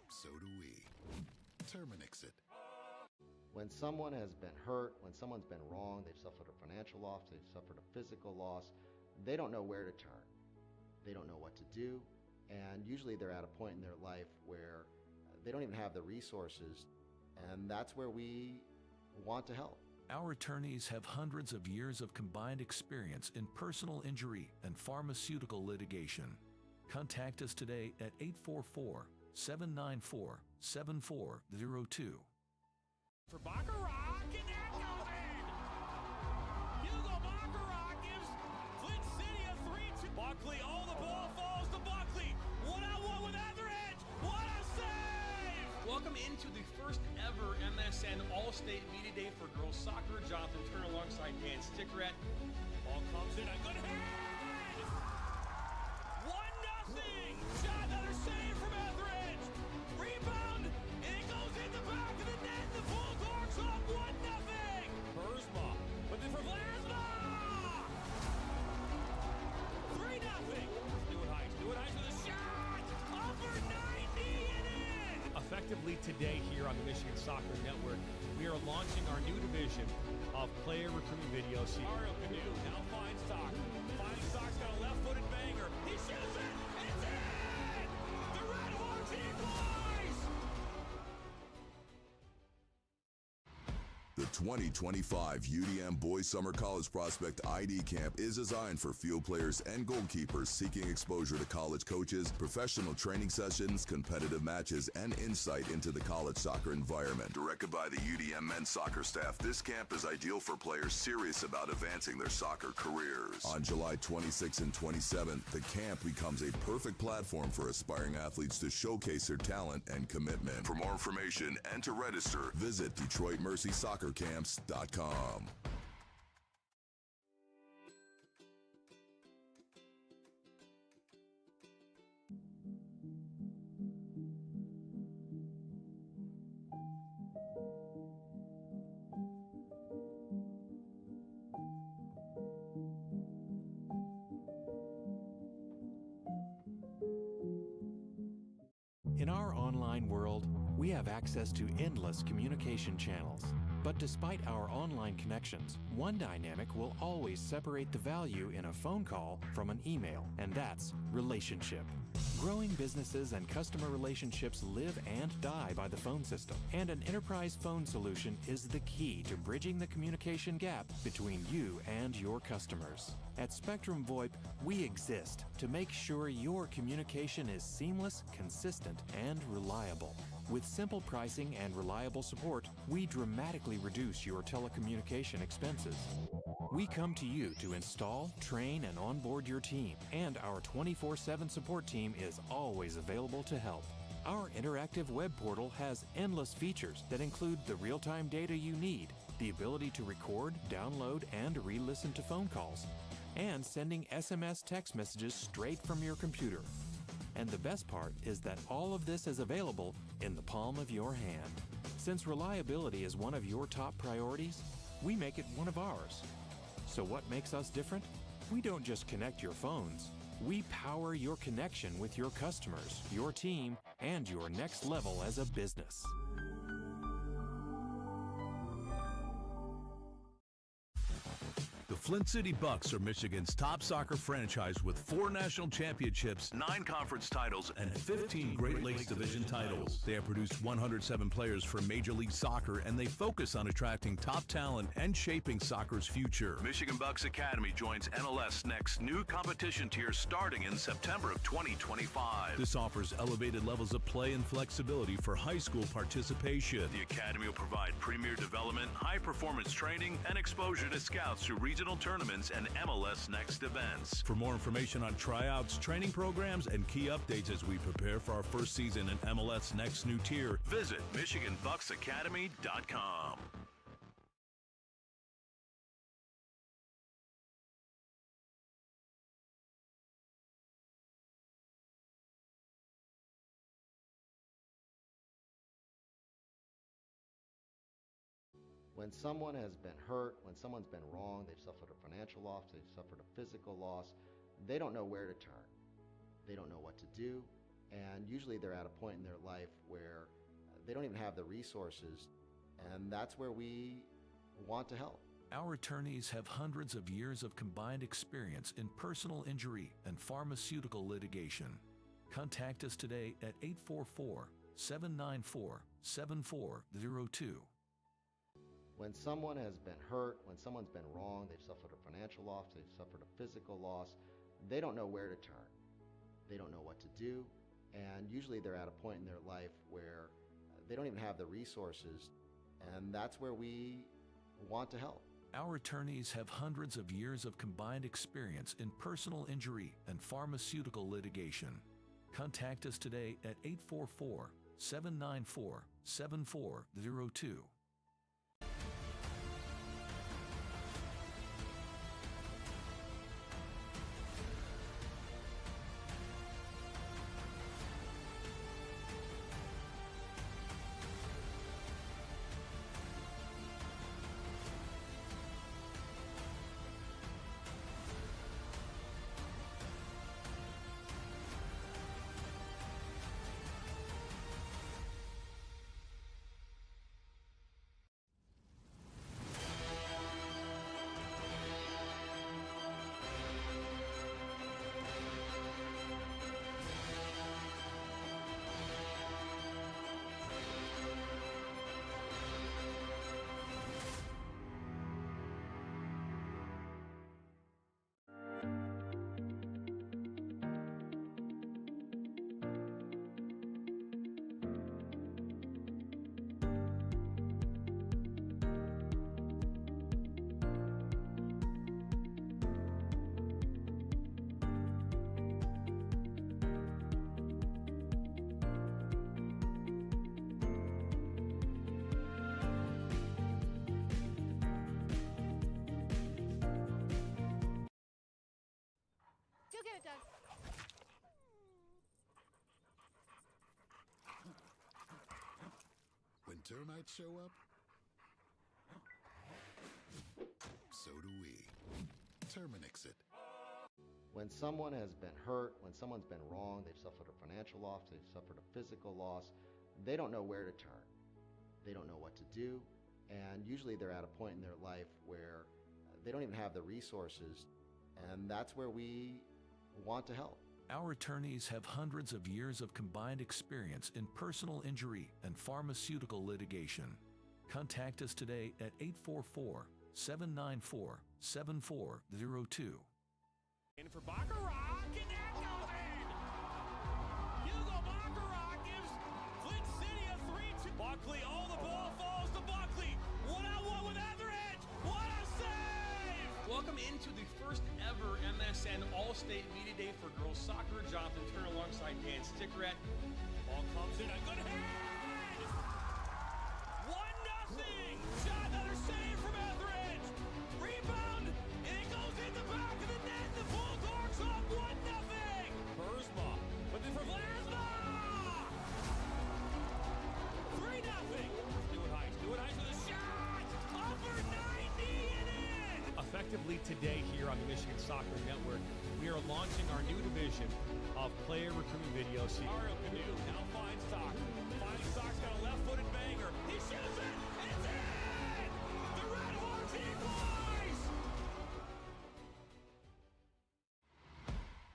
so do we. Terminix it. When someone has been hurt, when someone's been wrong, they've suffered a financial loss, they've suffered a physical loss, they don't know where to turn. They don't know what to do, and usually they're at a point in their life where they don't even have the resources, and that's where we want to help. Our attorneys have hundreds of years of combined experience in personal injury and pharmaceutical litigation. Contact us today at 844-794-7402. For Baccarat, and that goes in! Hugo Baccarat gives Flint City a 3-2. Buckley, oh, the ball falls to Buckley. One-on-one with Etheridge. What a save! Welcome into the first ever MSN All-State Media Day for girls soccer. Jonathan Turner alongside Dan Stickerat. Ball comes in, a good head! 1-0! Shot, another save from Etheridge! Rebound, and it goes in the back of the net. The Bulldogs up 1-0! Burzma, but then for Vlasma! 3-0! Stewart Heights with a shot! Upper 90 and in! Effectively today here on the Michigan Soccer Network, we are launching our new division of player recruitment videos. Mario Canoe now finds Stock. Finds Stock's got a left-footed banger. He shoots it! It's in! The Red Hawks equalize! The 2025 UDM Boys Summer College Prospect ID Camp is designed for field players and goalkeepers seeking exposure to college coaches, professional training sessions, competitive matches, and insight into the college soccer environment. Directed by the UDM men's soccer staff, this camp is ideal for players serious about advancing their soccer careers. On July 26th and 27th, the camp becomes a perfect platform for aspiring athletes to showcase their talent and commitment. For more information and to register, visit DetroitMercySoccerCamps.com. In our online world, we have access to endless communication channels. But despite our online connections, one dynamic will always separate the value in a phone call from an email, and that's relationship. Growing businesses and customer relationships live and die by the phone system, and an enterprise phone solution is the key to bridging the communication gap between you and your customers. At Spectrum VoIP, we exist to make sure your communication is seamless, consistent, and reliable. With simple pricing and reliable support, we dramatically reduce your telecommunication expenses. We come to you to install, train, and onboard your team, and our 24/7 support team is always available to help. Our interactive web portal has endless features that include the real-time data you need, the ability to record, download, and re-listen to phone calls, and sending SMS text messages straight from your computer. And the best part is that all of this is available in the palm of your hand. Since reliability is one of your top priorities, we make it one of ours. So what makes us different? We don't just connect your phones. We power your connection with your customers, your team, and your next level as a business. The Flint City Bucks are Michigan's top soccer franchise with 4 national championships, 9 conference titles, and 15 Great Lakes Division titles. They have produced 107 players for Major League Soccer, and they focus on attracting top talent and shaping soccer's future. Michigan Bucks Academy joins NLS Next new competition tier starting in September of 2025. This offers elevated levels of play and flexibility for high school participation. The Academy will provide premier development, high-performance training, and exposure to scouts through regional tournaments and MLS Next events. For more information on tryouts, training programs, and key updates as we prepare for our first season in MLS Next new tier, visit MichiganBucksAcademy.com. When someone has been hurt, when someone's been wrong, they've suffered a financial loss, they've suffered a physical loss, they don't know where to turn. They don't know what to do, and usually they're at a point in their life where they don't even have the resources, and that's where we want to help. Our attorneys have hundreds of years of combined experience in personal injury and pharmaceutical litigation. Contact us today at 844-794-7402. When someone has been hurt, when someone's been wrong, they've suffered a financial loss, they've suffered a physical loss, they don't know where to turn. They don't know what to do, and usually they're at a point in their life where they don't even have the resources, and that's where we want to help. Our attorneys have hundreds of years of combined experience in personal injury and pharmaceutical litigation. Contact us today at 844-794-7402. Go get it, Doug. When termites show up, so do we. Terminix it. When someone has been hurt, when someone's been wrong, they've suffered a financial loss, they've suffered a physical loss, they don't know where to turn. They don't know what to do, and usually they're at a point in their life where they don't even have the resources, and that's where we want to help. Our attorneys have hundreds of years of combined experience in personal injury and pharmaceutical litigation. Contact us today at 844-794-7402. And for Baccarat, and that goes in! Hugo Baccarat gives Flint City a 3-2. Buckley, the ball falls to Buckley. 1-on-1 with Etheridge. What a save! Well, Welcome into the first ever MSN All-State Media Day for girls soccer. Jonathan Turner alongside Dan Stickrett. Ball comes in, a good head! 1-0! Shot, another save from Etheridge! Rebound, and it goes in the back of the net. The Bulldogs up 1-0! Burzma, but then for Vlasma! 3-0! Stewart Heiss with a shot! Over 90 and in! Effectively today here on the Michigan Soccer Network, we are launching our new division of player recruitment videos. Mario Canoe now finds Stock. Finds Stock's got a left-footed banger. He shoots it! It's in! The Red Hawks equalize!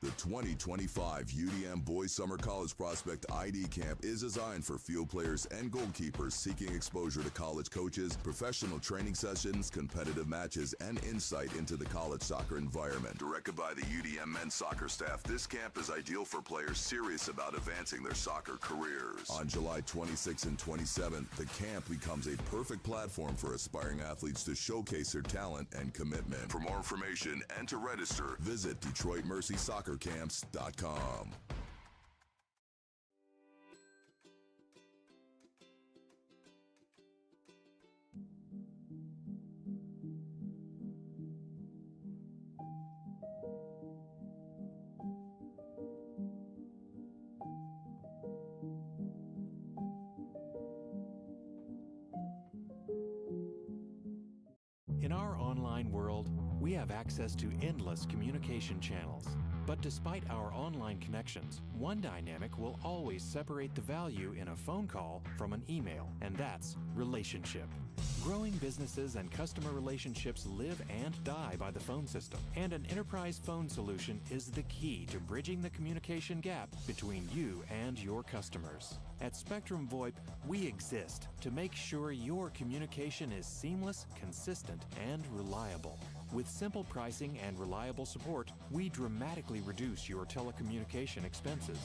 The 2025 UDM Boys Summer College Prospect ID Camp is designed for field players and goalkeepers seeking exposure to college coaches, professional training sessions, competitive matches, and insight into the college soccer environment. Directed by the UDM men's soccer staff, this camp is ideal for players serious about advancing their soccer careers. On July 26th and 27th, the camp becomes a perfect platform for aspiring athletes to showcase their talent and commitment. For more information and to register, visit DetroitMercySoccerCamps.com. In our online world, we have access to endless communication channels. But despite our online connections, one dynamic will always separate the value in a phone call from an email, and that's relationship. Growing businesses and customer relationships live and die by the phone system, and an enterprise phone solution is the key to bridging the communication gap between you and your customers. At Spectrum VoIP, we exist to make sure your communication is seamless, consistent, and reliable. With simple pricing and reliable support, we dramatically reduce your telecommunication expenses.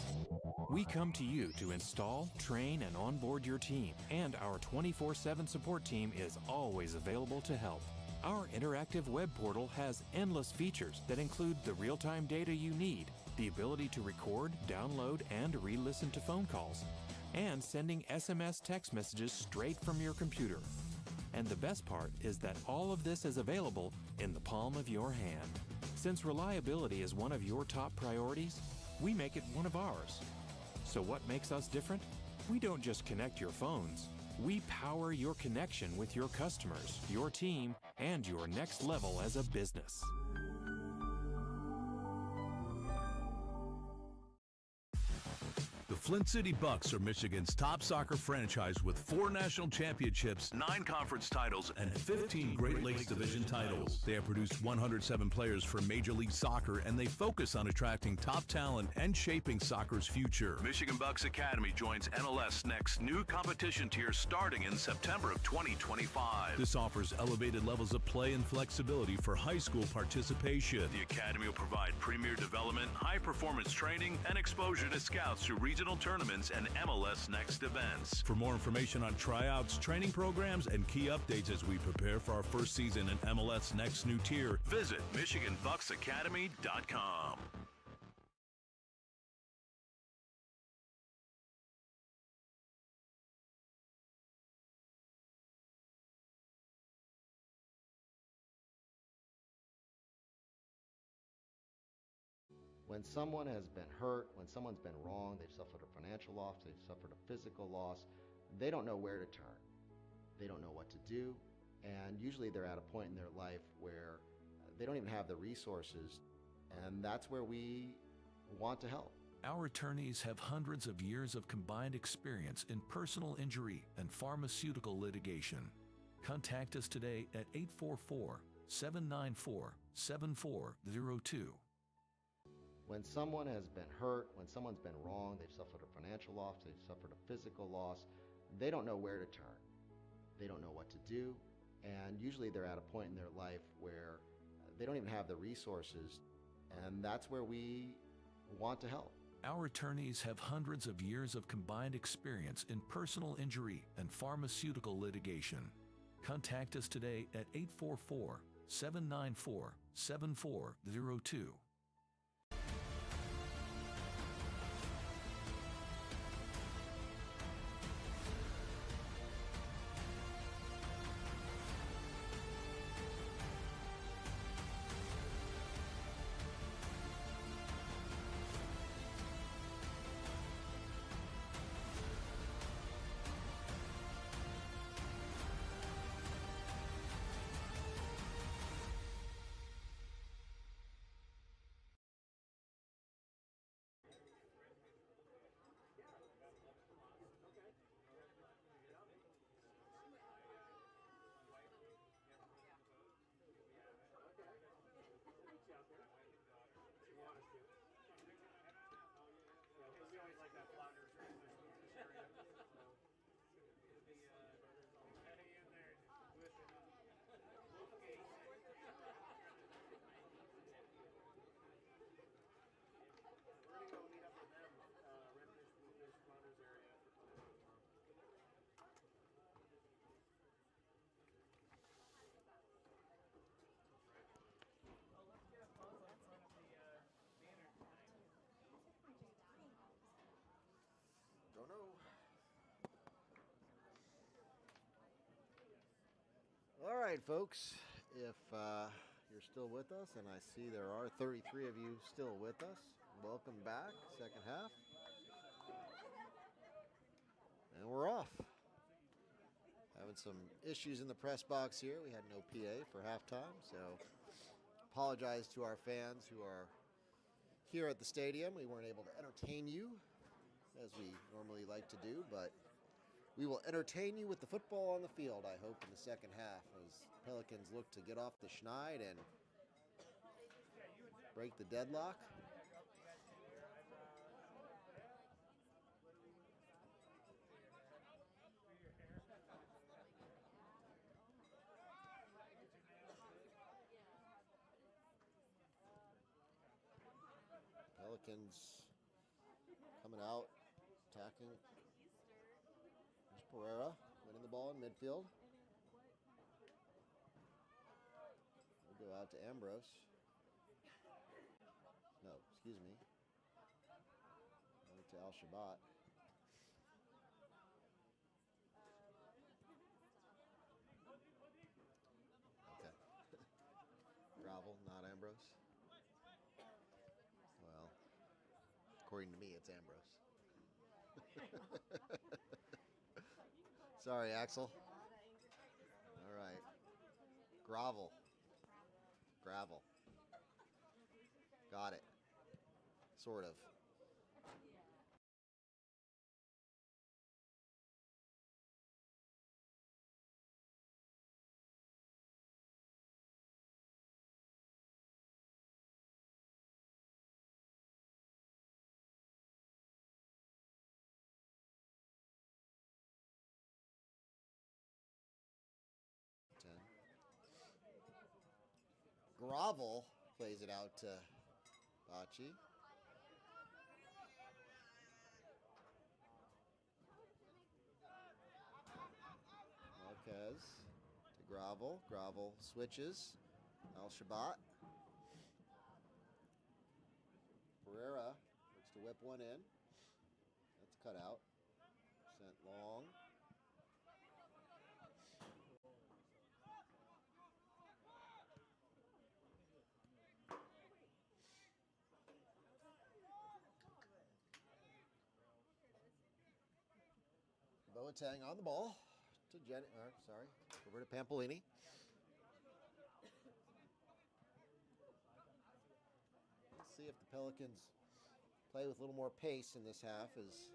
We come to you to install, train, and onboard your team, and our 24/7 support team is always available to help. Our interactive web portal has endless features that include the real-time data you need, the ability to record, download, and re-listen to phone calls, and sending SMS text messages straight from your computer. And the best part is that all of this is available in the palm of your hand. Since reliability is one of your top priorities, we make it one of ours. So what makes us different? We don't just connect your phones. We power your connection with your customers, your team, and your next level as a business. The Flint City Bucks are Michigan's top soccer franchise with 4 national championships, 9 conference titles, and 15 Great Lakes Division titles. They have produced 107 players for Major League Soccer, and they focus on attracting top talent and shaping soccer's future. Michigan Bucks Academy joins MLS Next new competition tier starting in September of 2025. This offers elevated levels of play and flexibility for high school participation. The Academy will provide premier development, high-performance training, and exposure to scouts through regional tournaments and MLS Next events. For more information on tryouts, training programs, and key updates as we prepare for our first season in MLS Next new tier, visit MichiganBucksAcademy.com. When someone has been hurt, when someone's been wrong, they've suffered a financial loss, they've suffered a physical loss, they don't know where to turn. They don't know what to do, and usually they're at a point in their life where they don't even have the resources, and that's where we want to help. Our attorneys have hundreds of years of combined experience in personal injury and pharmaceutical litigation. Contact us today at 844-794-7402. When someone has been hurt, when someone's been wrong, they've suffered a financial loss, they've suffered a physical loss, they don't know where to turn. They don't know what to do, and usually they're at a point in their life where they don't even have the resources, and that's where we want to help. Our attorneys have hundreds of years of combined experience in personal injury and pharmaceutical litigation. Contact us today at 794-7402. Don't know. All right, folks. If you're still with us, and I see there are 33 of you still with us, welcome back. Second half. And we're off. Having some issues in the press box here. We had no PA for halftime, so apologize to our fans who are here at the stadium. We weren't able to entertain you as we normally like to do, but we will entertain you with the football on the field, I hope, in the second half as Pelicans look to get off the schneid and break the deadlock. Pelicans coming out, attacking. There's Pereira winning the ball in midfield. We'll go out to Ambrose. No, excuse me. Out to Al-Shabat. Okay. Gravel, not Ambrose. Well, according to me, it's Ambrose. Sorry, Axel. All right. Gravel. Gravel. Got it. Sort of. Gravel plays it out to Bocci. Marquez to Gravel. Gravel switches. Al-Shabat. Pereira looks to whip one in. That's cut out. Sent long. Boateng on the ball to over to Pampolini. Let's see if the Pelicans play with a little more pace in this half, as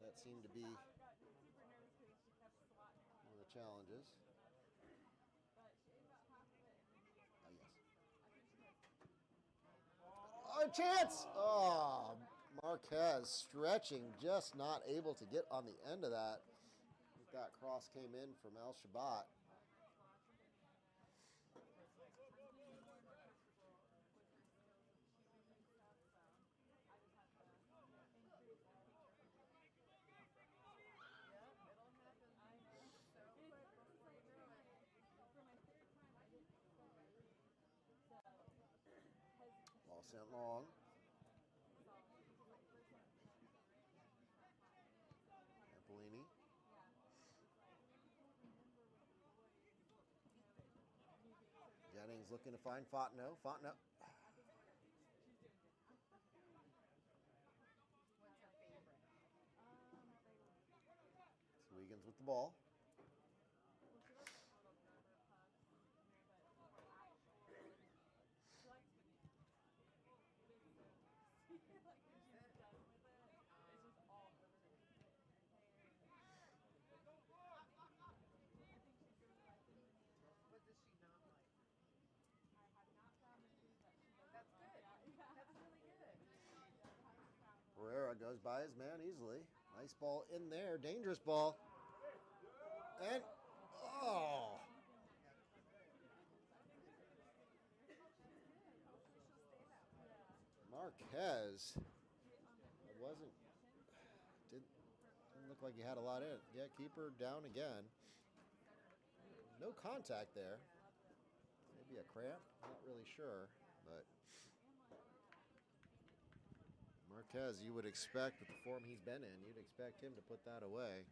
that seemed to be one of the challenges. Oh, yes. Oh, chance! Oh, Marquez stretching, just not able to get on the end of that. That cross came in from Al-Shabat. sent long. Campolini. Jennings looking to find Fontenot. Fontenot. Swegans with the ball. Pereira goes by his man easily. Nice ball in there. Dangerous ball. And, oh. Marquez. It didn't look like he had a lot in it. Yeah, keeper down again. No contact there. Maybe a cramp. Not really sure, but Marquez, you would expect with the form he's been in, you'd expect him to put that away.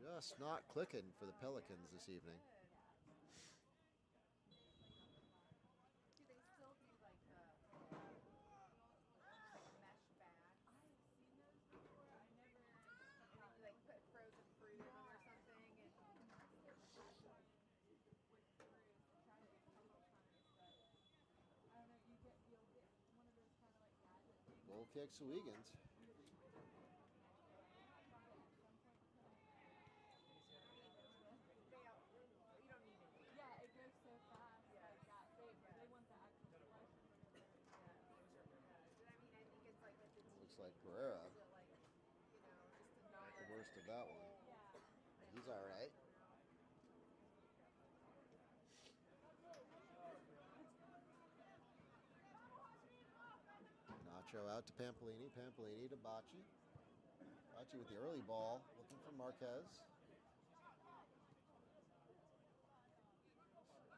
Just not clicking for the Pelicans this evening. Goal kick, Swegans. Looks like Pereira. Not the worst of that one. He's all right. Nacho out to Pampolini. Pampolini to Bocci. Bocci with the early ball, looking for Marquez.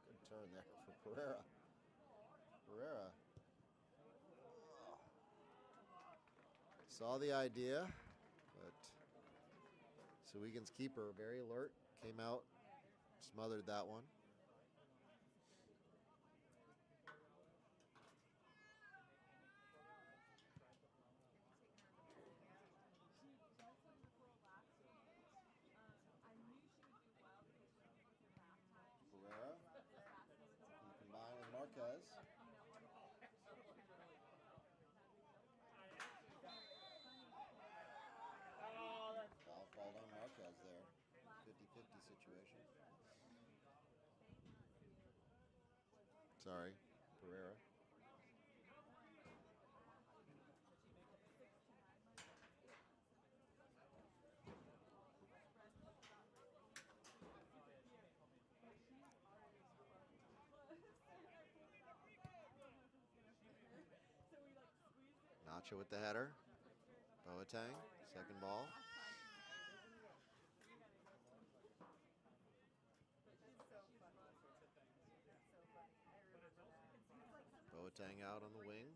Good turn there for Pereira. Pereira saw the idea, but Swegans' keeper, very alert, came out, smothered that one. Pereira, he combined with Marquez. Foul called on Marquez there. 50-50 situation. Sorry, Pereira. Nacho with the header. Boateng, second ball. Boateng out on the wing.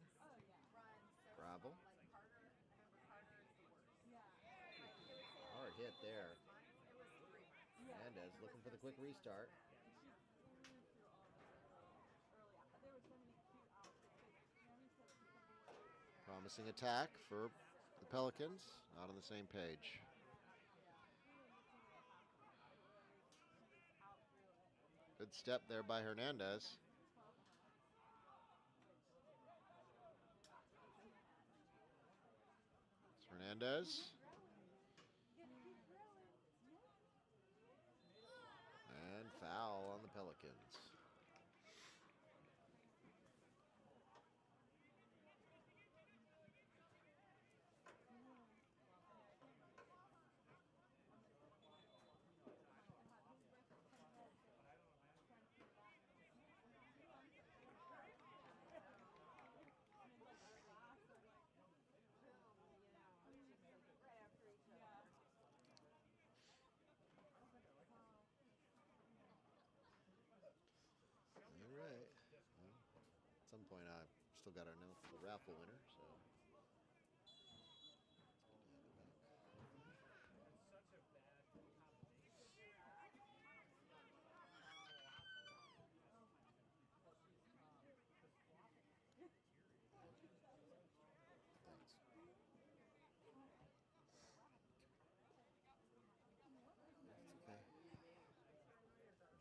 Gravel. Hard hit there. Hernandez looking for the quick restart. Promising attack for the Pelicans. Not on the same page. Good step there by Hernandez. It's Hernandez. And foul on the Pelicans. still got to announce the raffle winner. So.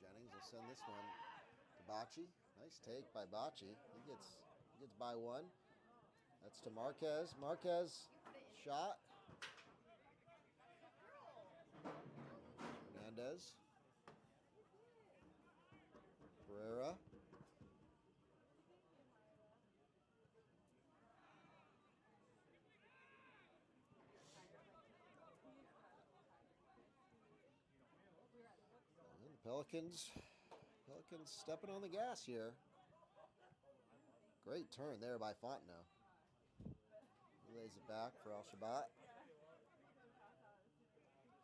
Jennings will send this one to Bocce. Nice take by Bocce. He gets by one. That's to Marquez. Marquez shot. Hernandez. Pereira. And the Pelicans stepping on the gas here. Great turn there by Fontenot. He lays it back for Al-Shabat.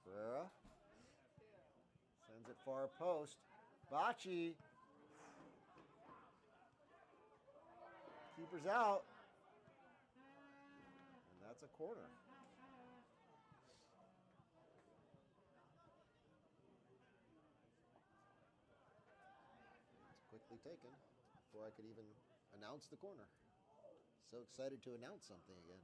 Pereira sends it far post. Bocce. Keeper's out. And that's a corner. It's quickly taken before I could even announce the corner. So excited to announce something again.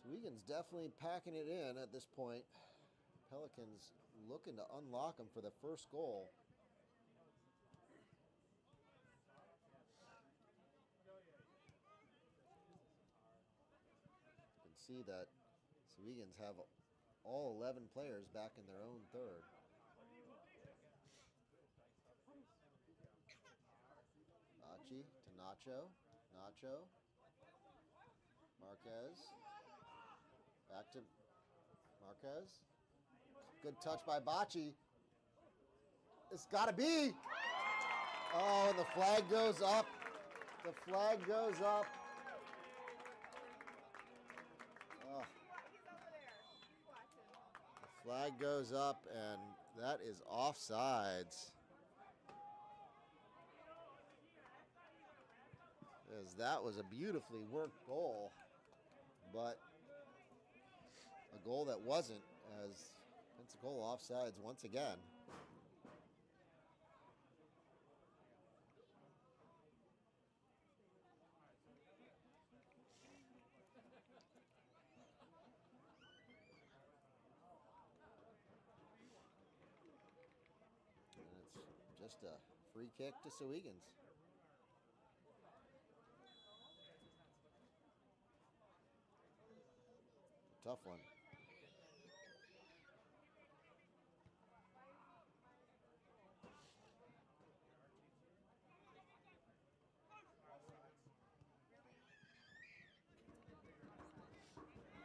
Sweegan's definitely packing it in at this point. Pelicans looking to unlock them for the first goal. You can see that Sweegan's have all 11 players back in their own third. Bocce to Nacho. Nacho. Marquez. Back to Marquez. Good touch by Bocce. It's got to be. Oh, and the flag goes up. The flag goes up. Oh. The flag goes up, and that is offsides. As that was a beautifully worked goal, but a goal that wasn't, as Pensacola offsides once again. And it's just a free kick to Sowegans. Tough one.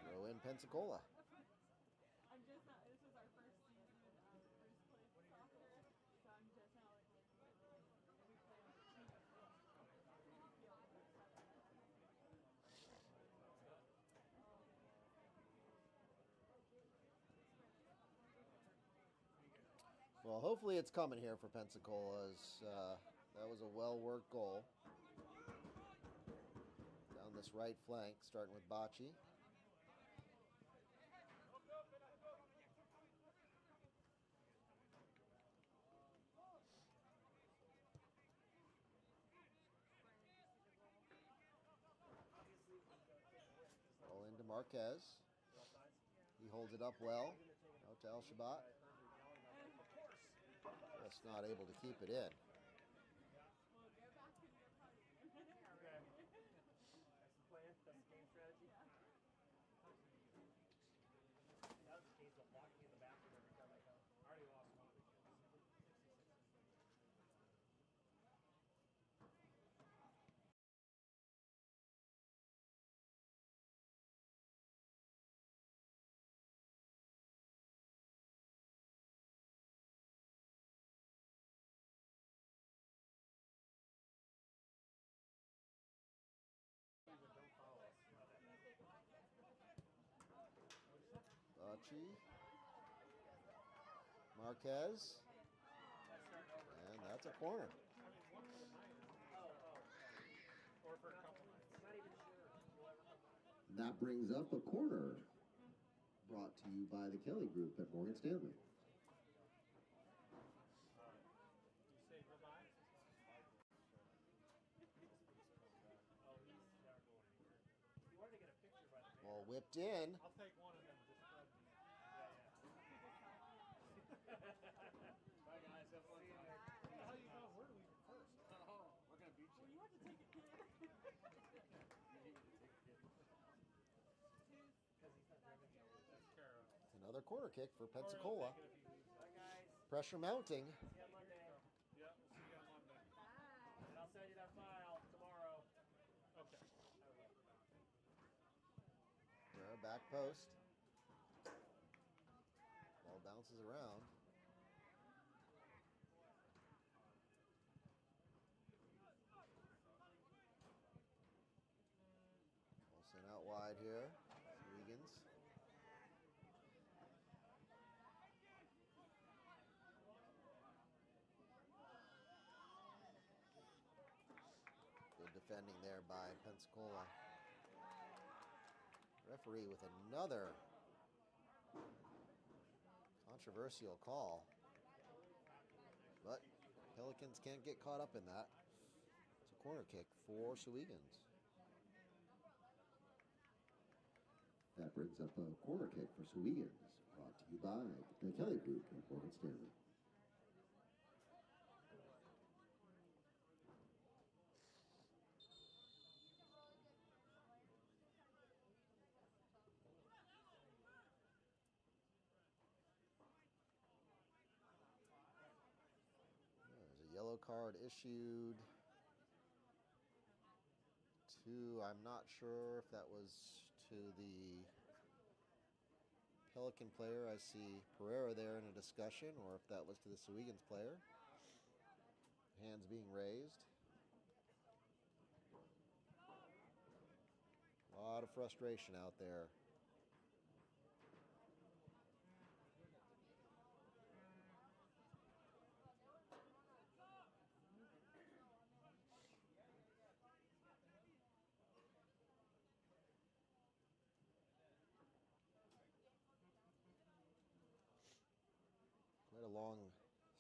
Throw in Pensacola. Well, hopefully it's coming here for Pensacola's. That was a well-worked goal. Down this right flank, starting with Bocce. Roll into Marquez. He holds it up well. Out to Al-Shabat. Just not able to keep it in. Bocce. Marquez. And that's a corner. That brings up a corner brought to you by the Kelly Group at Morgan Stanley. Ball whipped in. I'll take one of them. Bye guys, have fun. How you know we're leaving first? Oh, we're gonna beat you. Well, you have to take it here. It's another corner kick for Pensacola. Pressure mounting. Yeah, we'll see you on Monday. And I'll send you that file tomorrow. Okay. Back post. Ball bounces around. Ball sent out wide here. Sowegans. Good defending there by Pensacola. Referee with another controversial call. But Pelicans can't get caught up in that. It's a corner kick for Sowegans. That brings up a corner kick for Sowegans, brought to you by the Kelly Group at Morgan Stanley. There's a yellow card issued to, I'm not sure if that was to the Pelican player. I see Pereira there in a discussion, or if that was to the Sowegans player. Hands being raised. A lot of frustration out there. Quite a long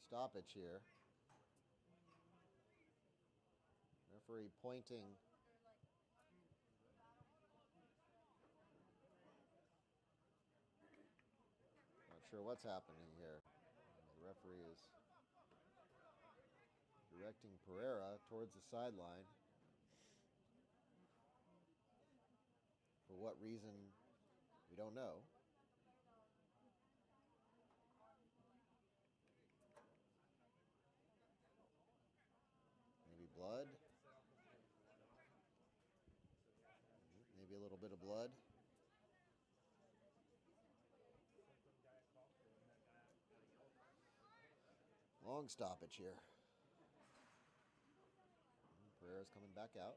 stoppage here. Referee pointing. Not sure what's happening here. The referee is directing Pereira towards the sideline. For what reason, we don't know. Maybe blood. Maybe a little bit of blood. Long stoppage here. Pereira's coming back out.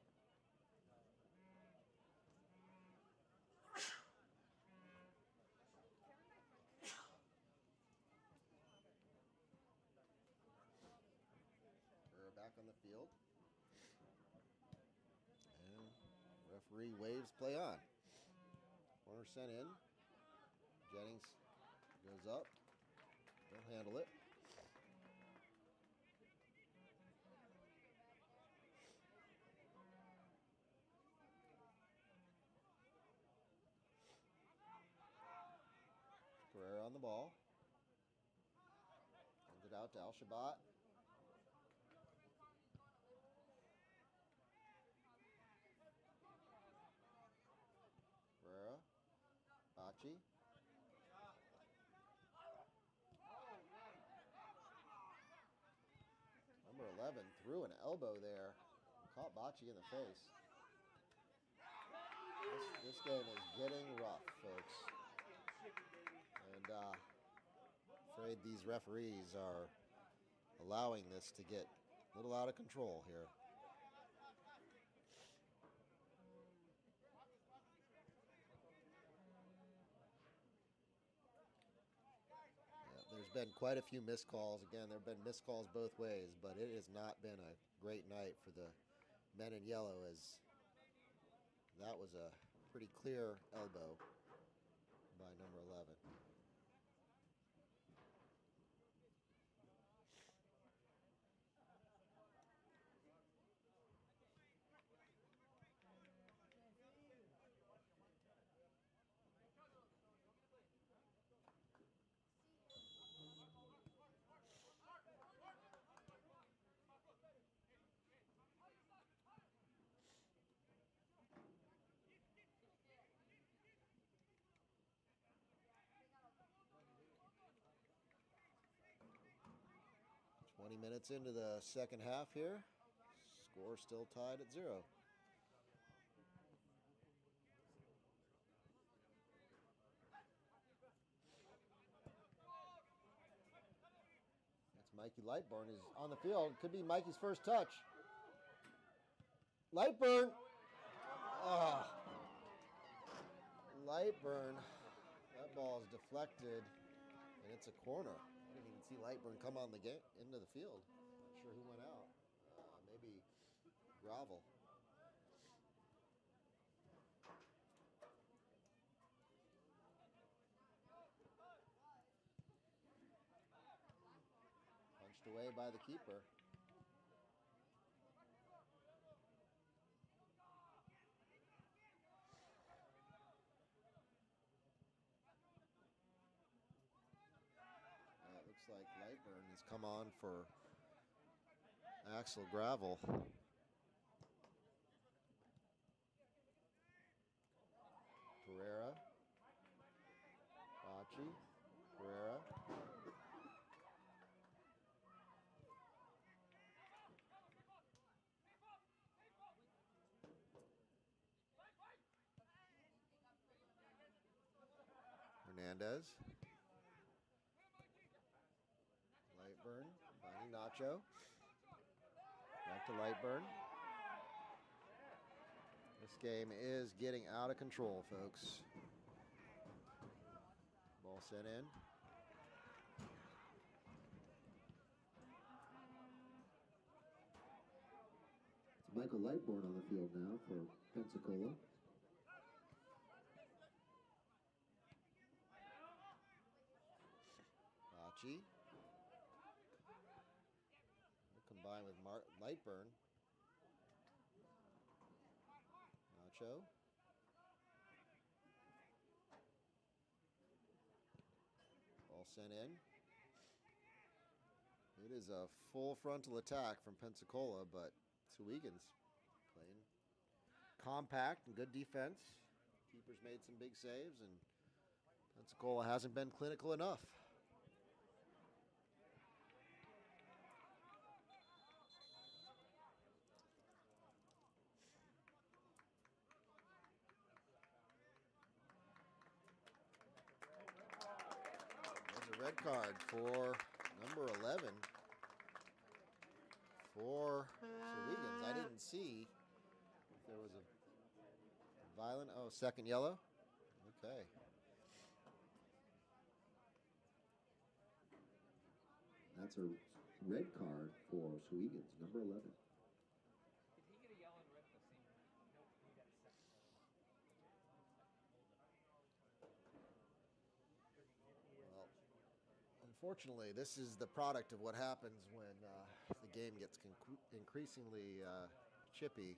Pereira back on the field. And referee waves play on. Corner sent in. Jennings goes up. They'll handle it. Pereira on the ball. Hands it out to Al-Shabat. Pereira. Bocce. Number 11 threw an elbow there. Caught Bocce in the face. This game is getting rough, folks. And afraid these referees are allowing this to get a little out of control here. been quite a few missed calls. Again, there have been missed calls both ways, but it has not been a great night for the men in yellow, as that was a pretty clear elbow by number 11. Minutes into the second half here. Score still tied at 0. That's Mikey Lightburn is on the field. Could be Mikey's first touch. Lightburn. Lightburn. That ball is deflected, and it's a corner. I didn't even see Lightburn come on the into the field. Not sure who went out. Maybe Gravel. Punched away by the keeper. It looks like Lightburn has come on for Axel Gravel. Pereira. Bocci. Pereira. Hernandez. Lightburn. Finding Nacho. Back to Lightburn. This game is getting out of control, folks. Ball sent in. It's Michael Lightburn on the field now for Pensacola. Bocci. Combined with Lightburn. Nacho. Ball sent in. It is a full frontal attack from Pensacola, but SOWEGANS playing compact and good defense. Keepers made some big saves, and Pensacola hasn't been clinical enough. Red card for number 11 for SOWEGANS. I didn't see if there was a violent. Oh, second yellow. Okay. That's a red card for SOWEGANS, number 11. Unfortunately, this is the product of what happens when the game gets increasingly chippy.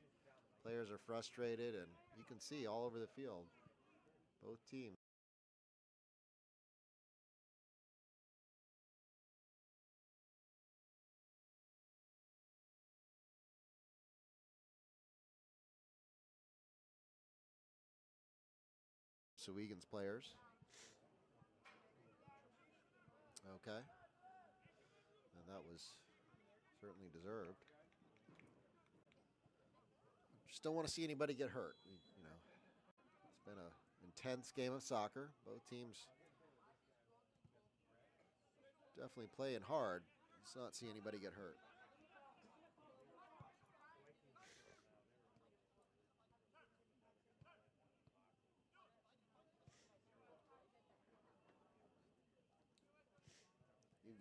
Players are frustrated, and you can see all over the field, both teams. SOWEGANS players. Okay. And that was certainly deserved. Just don't want to see anybody get hurt. You know, it's been an intense game of soccer. Both teams definitely playing hard. Let's not see anybody get hurt.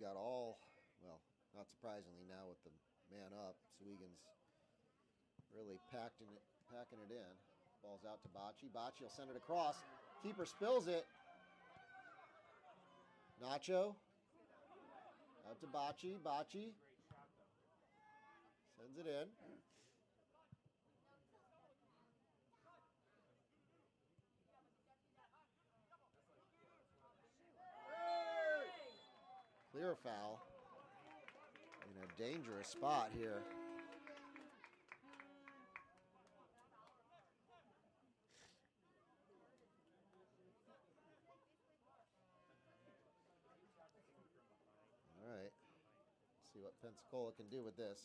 got all, well, not surprisingly now with the man up, Sweegan's really packing it in. Ball's out to Bocce. Bocce will send it across. Keeper spills it. Nacho. Out to Bocce. Bocce sends it in. Clear foul. In a dangerous spot here. All right. Let's see what Pensacola can do with this.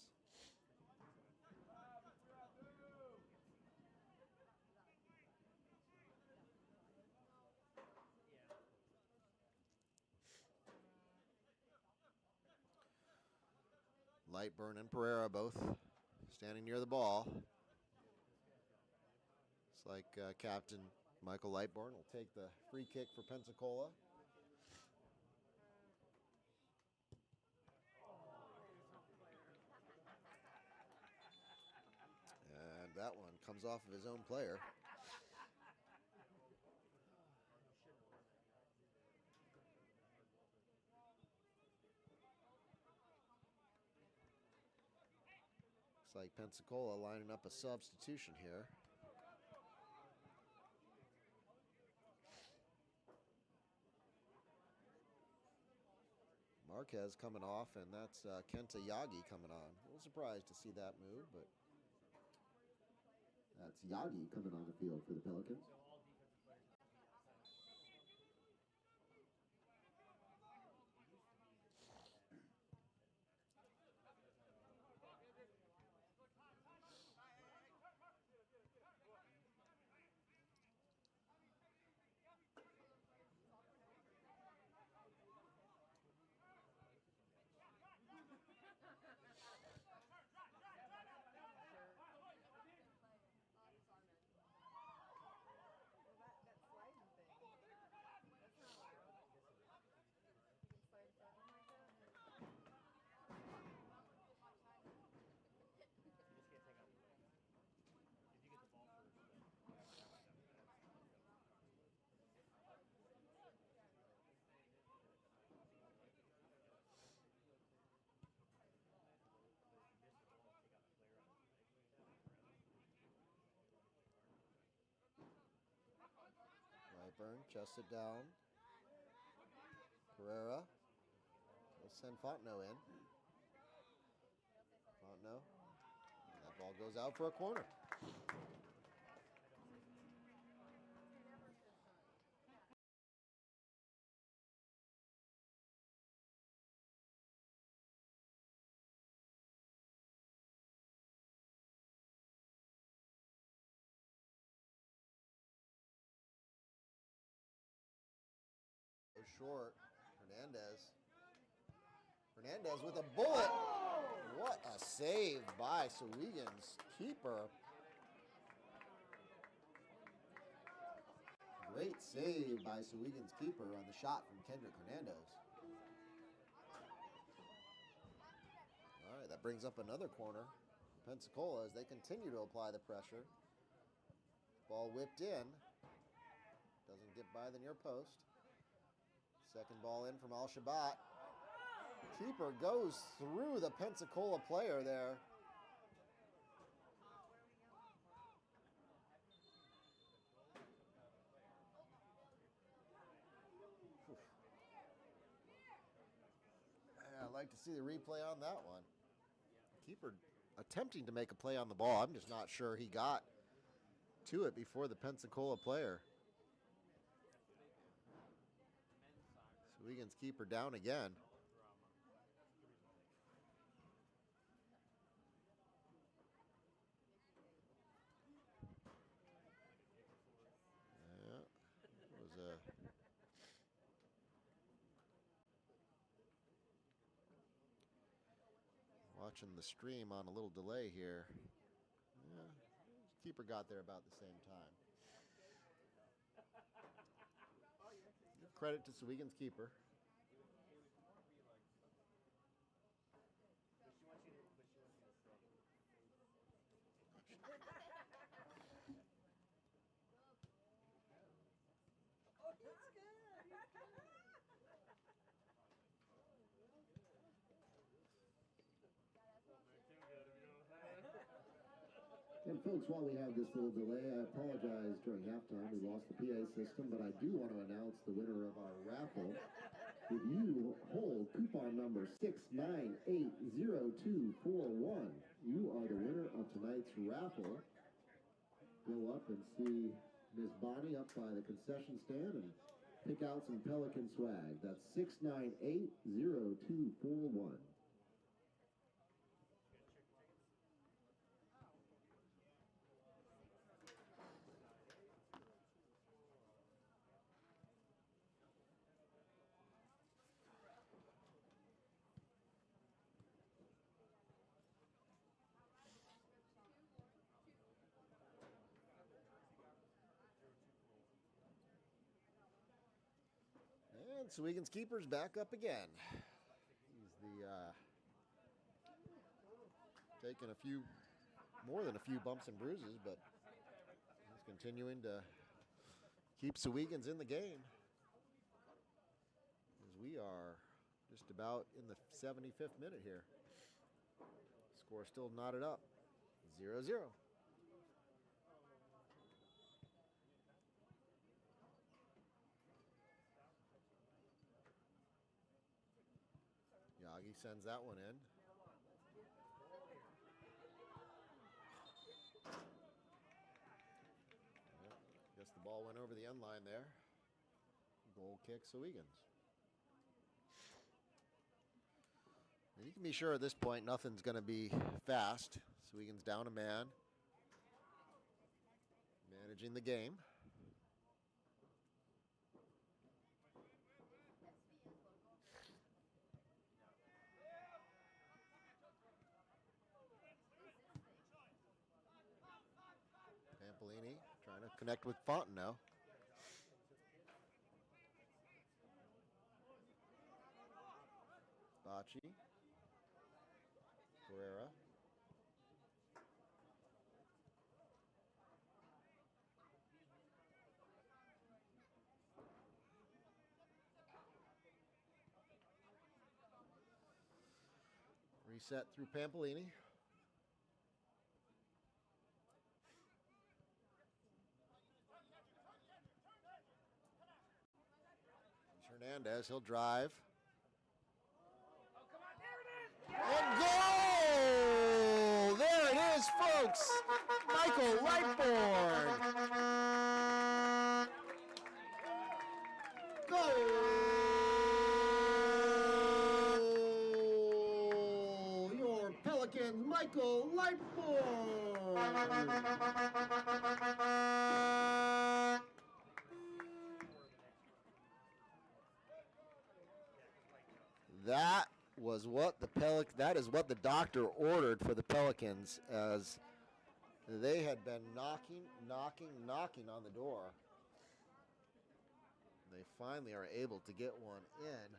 Lightburn and Pereira both standing near the ball. Looks like Captain Michael Lightburn will take the free kick for Pensacola. And that one comes off of his own player. Looks like Pensacola lining up a substitution here. Marquez coming off, and that's Kenta Yagi coming on. A little surprised to see that move, but That's Yagi coming on the field for the Pelicans. Lightburn chests it down. Pereira will send Fontenot in. Fontenot. And that ball goes out for a corner. Short. Hernandez with a bullet. What a save by SOWEGANS keeper. Great save by SOWEGANS keeper on the shot from Kendrick Hernandez. All right, that brings up another corner. Pensacola as they continue to apply the pressure. Ball whipped in. Doesn't get by the near post. Second ball in from Al-Shabat. Keeper goes through the Pensacola player there. Yeah, I'd like to see the replay on that one. Keeper attempting to make a play on the ball. I'm just not sure he got to it before the Pensacola player. SOWEGANS keeper down again. Yeah, it was a watching the stream on a little delay here. Yeah, keeper got there about the same time. Give credit to SOWEGANS keeper. folks, while we have this little delay, I apologize during halftime. We lost the PA system, but I do want to announce the winner of our raffle. If you hold coupon number 6980241, you are the winner of tonight's raffle. Go up and see Miss Bonnie up by the concession stand and pick out some Pelican swag. That's 6980241. And Sweegan's keeper's back up again. He's taking more than a few bumps and bruises, but he's continuing to keep Sweegan's in the game. As we are just about in the 75th minute here. Score still knotted up, 0-0. Yagi sends that one in. Yep, guess the ball went over the end line there. Goal kick, Sowegans. And you can be sure at this point nothing's going to be fast. Sowegans down a man. Managing the game. Pampolini trying to connect with Fontenot. Bocci. Guerrera. Reset through Pampolini. Hernandez, he'll drive. And goal! There it is, folks. Michael Lightbourne. Goal! Your Pelicans, Michael Lightbourne. That is what the doctor ordered for the Pelicans, as they had been knocking on the door. They finally are able to get one in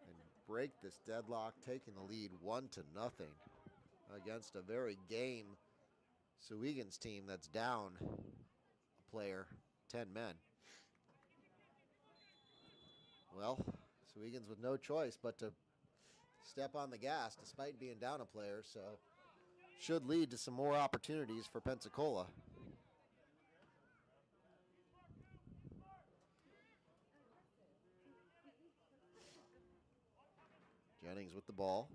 and break this deadlock, taking the lead 1-0 against a very game Sowegans team that's down a player, 10 men. Well, Sowegans with no choice but to step on the gas despite being down a player, so should lead to some more opportunities for Pensacola. Jennings with the ball.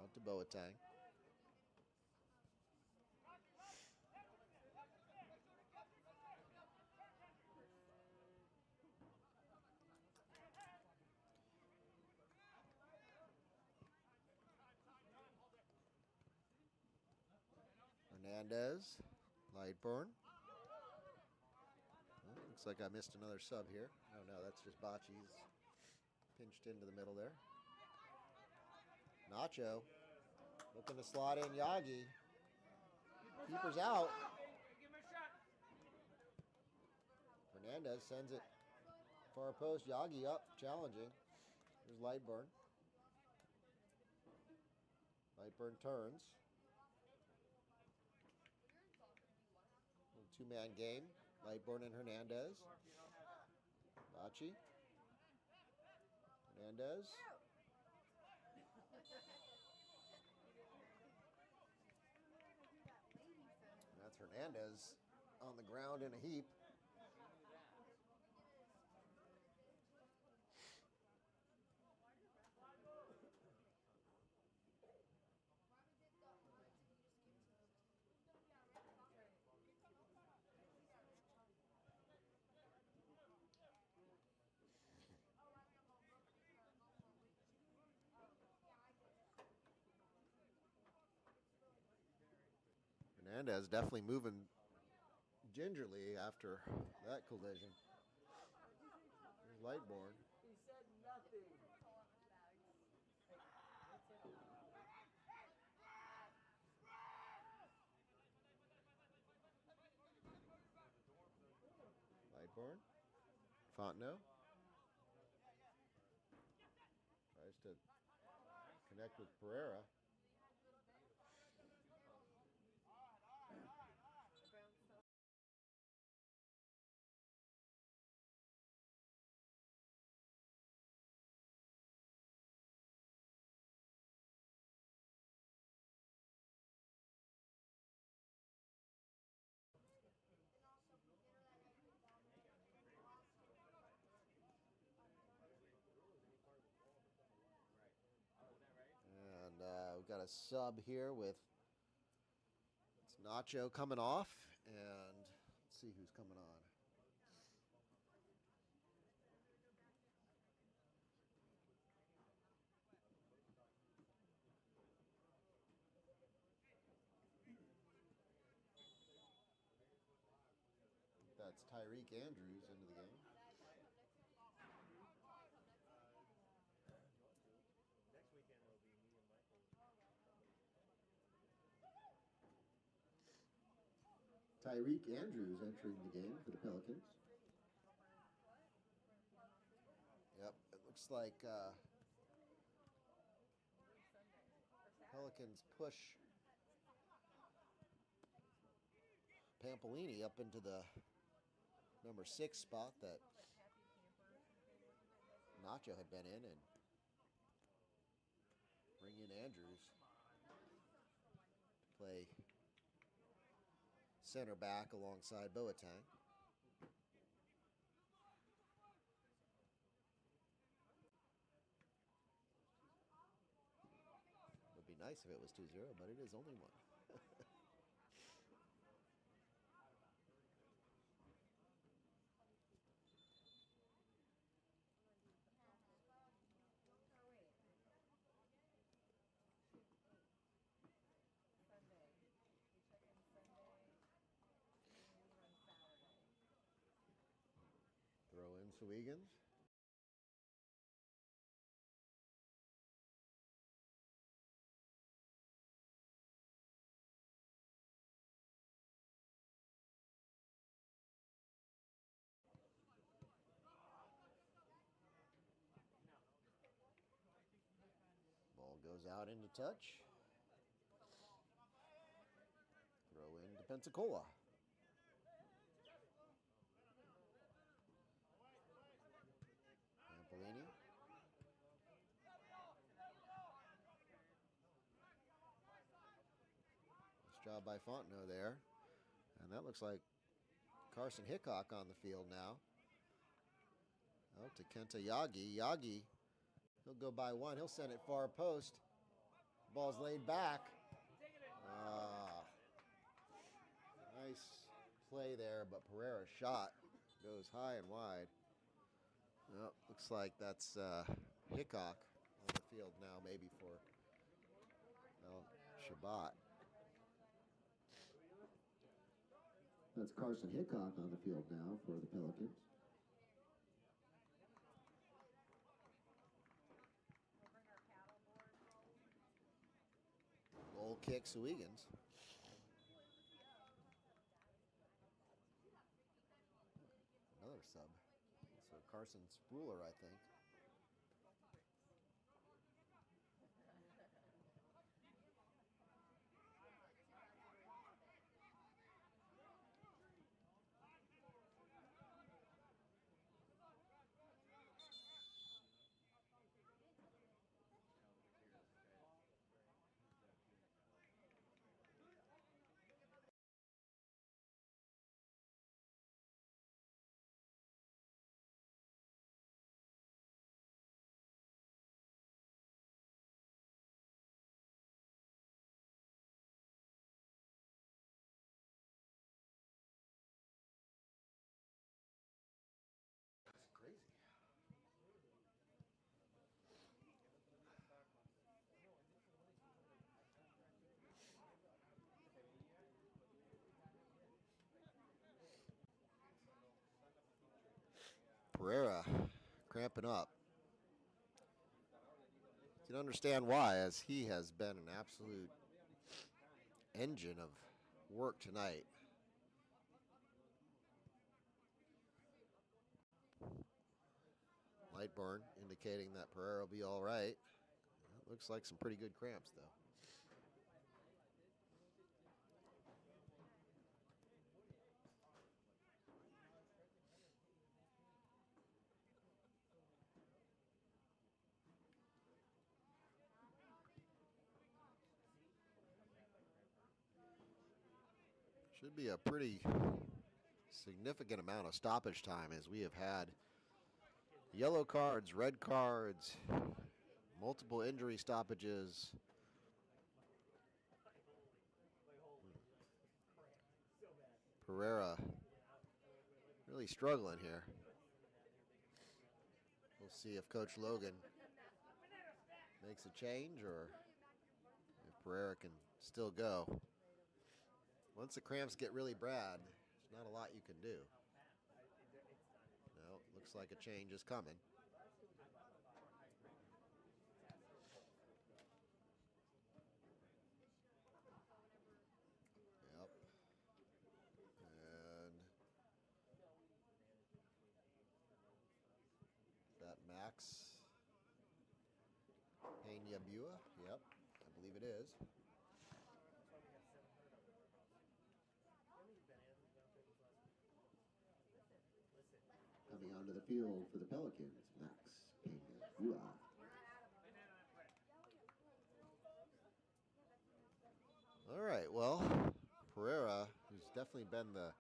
Out to Boateng. Hernandez, Lightburn. Well, looks like I missed another sub here. Oh no, that's just Bocci's pinched into the middle there. Nacho looking to slot in Yagi. Keeper's out. Hernandez sends it far post. Yagi up, challenging. Here's Lightburn. Lightburn turns. Two-man game. Lightburn and Hernandez. Bocci. Hernandez. Hernandez on the ground in a heap. Hernandez definitely moving gingerly after that collision. Here's Lightborn. Lightborn. Fontenot. Tries to connect with Pereira. And we've got a sub here with it's Nacho coming off, and let's see who's coming on. That's Tyreek Andrews into the game. Tyreek Andrews entering the game for the Pelicans. Yep, it looks like Pelicans push Pampolini up into the number 6 spot that Nacho had been in, and bring in Andrews to play center back alongside Boateng. Would be nice if it was 2-0, but it is only 1. Throw in SOWEGANS. Ball goes out into touch. Throw in to Pensacola. Pampolini. Nice job by Fontenot there. And that looks like Carson Hickok on the field now. Oh, to Kenta Yagi. Yagi, he'll go by one. He'll send it far post. Ball's laid back. Nice play there, but Pereira's shot goes high and wide. Well, looks like that's Hickok on the field now, maybe for Shabbat. That's Carson Hickok on the field now for the Pelicans. Goal kick, SOWEGANS. Another sub. So Carson Spruler, I think. cramping up. You can understand why, as he has been an absolute engine of work tonight. Light burn indicating that Pereira will be all right. It looks like some pretty good cramps, though. Should be a pretty significant amount of stoppage time, as we have had yellow cards, red cards, multiple injury stoppages. Pereira really struggling here. We'll see if Coach Logan makes a change or if Pereira can still go. Once the cramps get really bad, there's not a lot you can do. No, looks like a change is coming. Yep. And that Max Peña-Bua? Yep, I believe it is. Coming onto the field for the Pelicans, Max Peña-Bua. All right, well, Pereira, who's definitely been the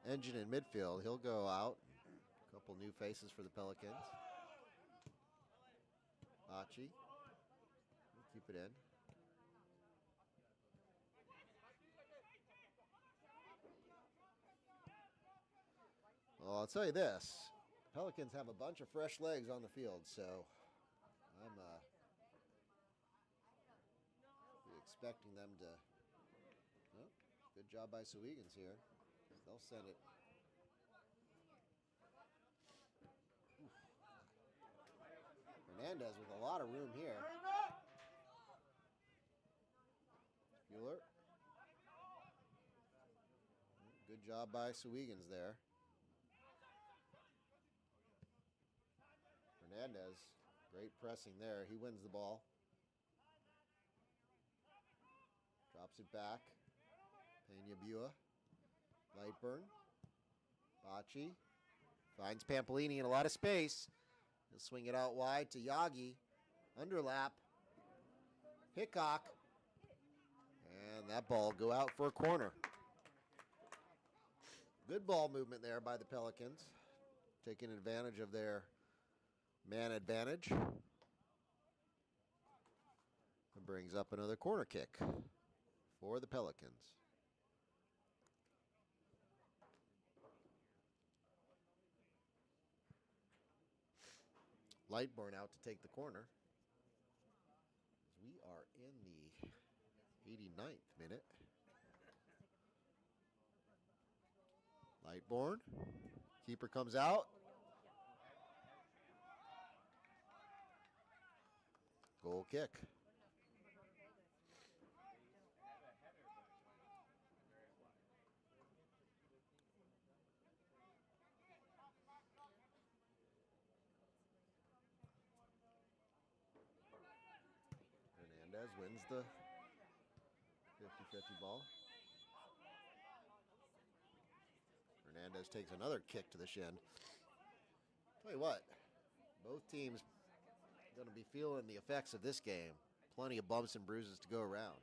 engine in midfield, he'll go out. A couple new faces for the Pelicans. Achi, keep it in. Well, I'll tell you this. Pelicans have a bunch of fresh legs on the field, so I'm expecting them to. Oh, good job by SOWEGANS here. They'll send it. Oof. Hernandez with a lot of room here. Bueller. Good job by SOWEGANS there. Hernandez, great pressing there. He wins the ball. Drops it back. Peña-Bua. Lightburn. Bocci. Finds Pampolini in a lot of space. He'll swing it out wide to Yagi. Underlap. Hickok. And that ball go out for a corner. Good ball movement there by the Pelicans. Taking advantage of their man advantage. And brings up another corner kick for the Pelicans. Lightburn out to take the corner. We are in the 89th minute. Lightburn. Keeper comes out. Goal kick. Hernandez wins the 50-50 ball. Hernandez takes another kick to the shin. Tell you what, both teams going to be feeling the effects of this game. Plenty of bumps and bruises to go around.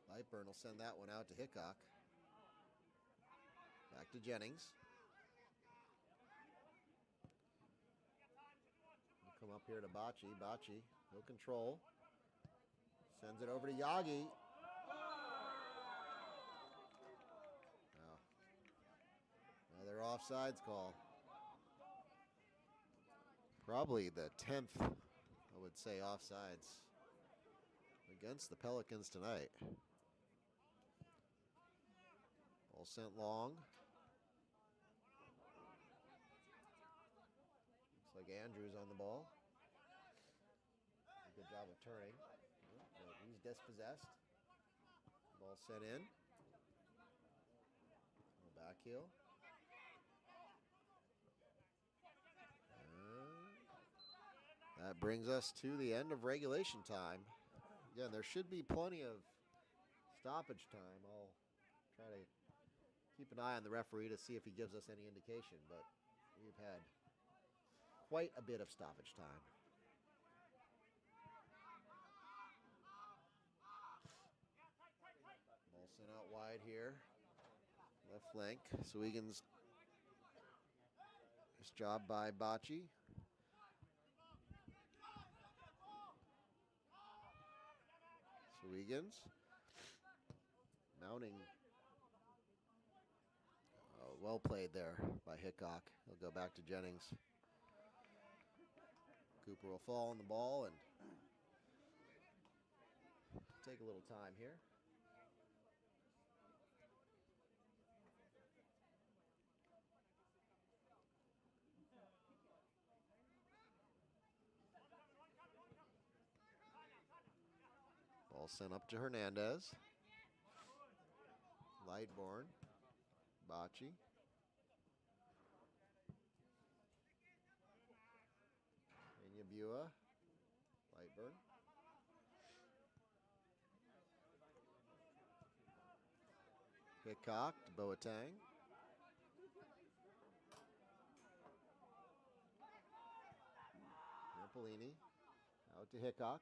Lightburn will send that one out to Hickok. Back to Jennings. We'll come up here to Bocci. Bocci, no control. Sends it over to Yagi. Another offsides call. Probably the 10th, I would say, offsides against the Pelicans tonight. Ball sent long. Looks like Andrews on the ball. Good job of turning. But he's dispossessed. Ball sent in. Back heel. That brings us to the end of regulation time. Again, there should be plenty of stoppage time. I'll try to keep an eye on the referee to see if he gives us any indication, but we've had quite a bit of stoppage time. Ball sent out wide here. Left flank. SOWEGANS. Nice job by Bocce. SOWEGANS. Mounting. Well played there by Hickok. He'll go back to Jennings. Cooper will fall on the ball and take a little time here. Ball sent up to Hernandez. Lightborn. Bocce. Inyabua. Lightburn. Hickok to Boateng. Napolini. Out to Hickok.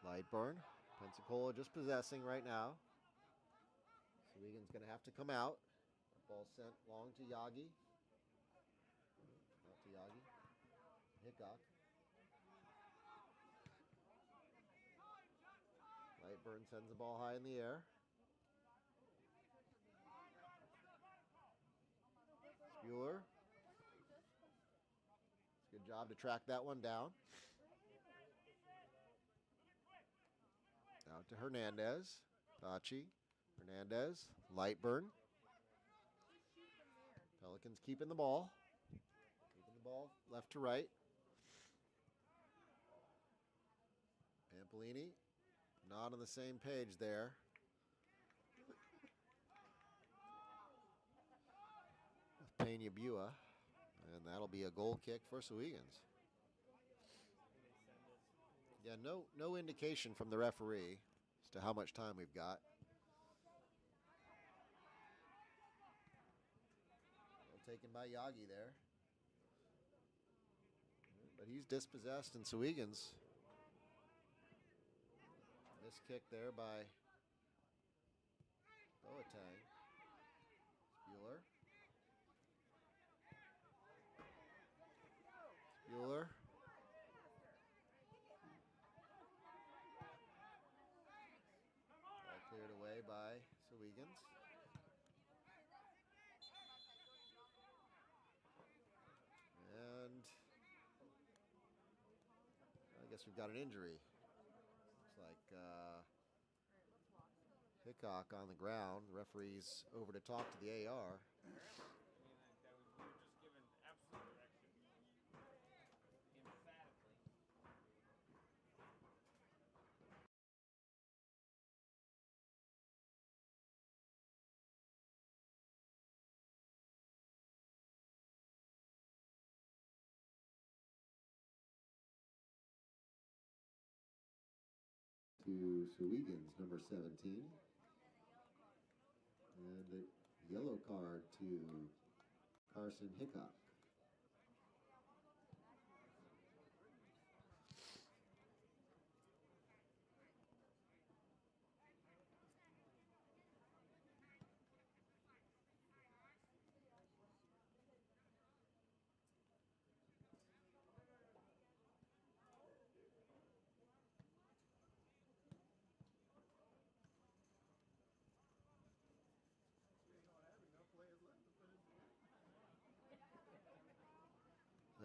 Lightburn. Pensacola just possessing right now. SOWEGANS going to have to come out. Ball sent long to Yagi. Out to Yagi. Hickok. Lightburn sends the ball high in the air. Spuler. Good job to track that one down. Out to Hernandez. Bocce. Hernandez. Lightburn. Pelicans keeping the ball. Keeping the ball left to right. Pampolini not on the same page there. With Peña-Bua. And that'll be a goal kick for SOWEGANS. Yeah, no indication from the referee as to how much time we've got. Well taken by Yagi there. But he's dispossessed in SOWEGANS. Missed kick there by Boateng. Spuler. Spuler. All cleared away by SOWEGANS. And I guess we've got an injury. Looks like Hickok on the ground. The referee's over to talk to the AR. To SOWEGANS, number 17. And a yellow card to Carson Hickok.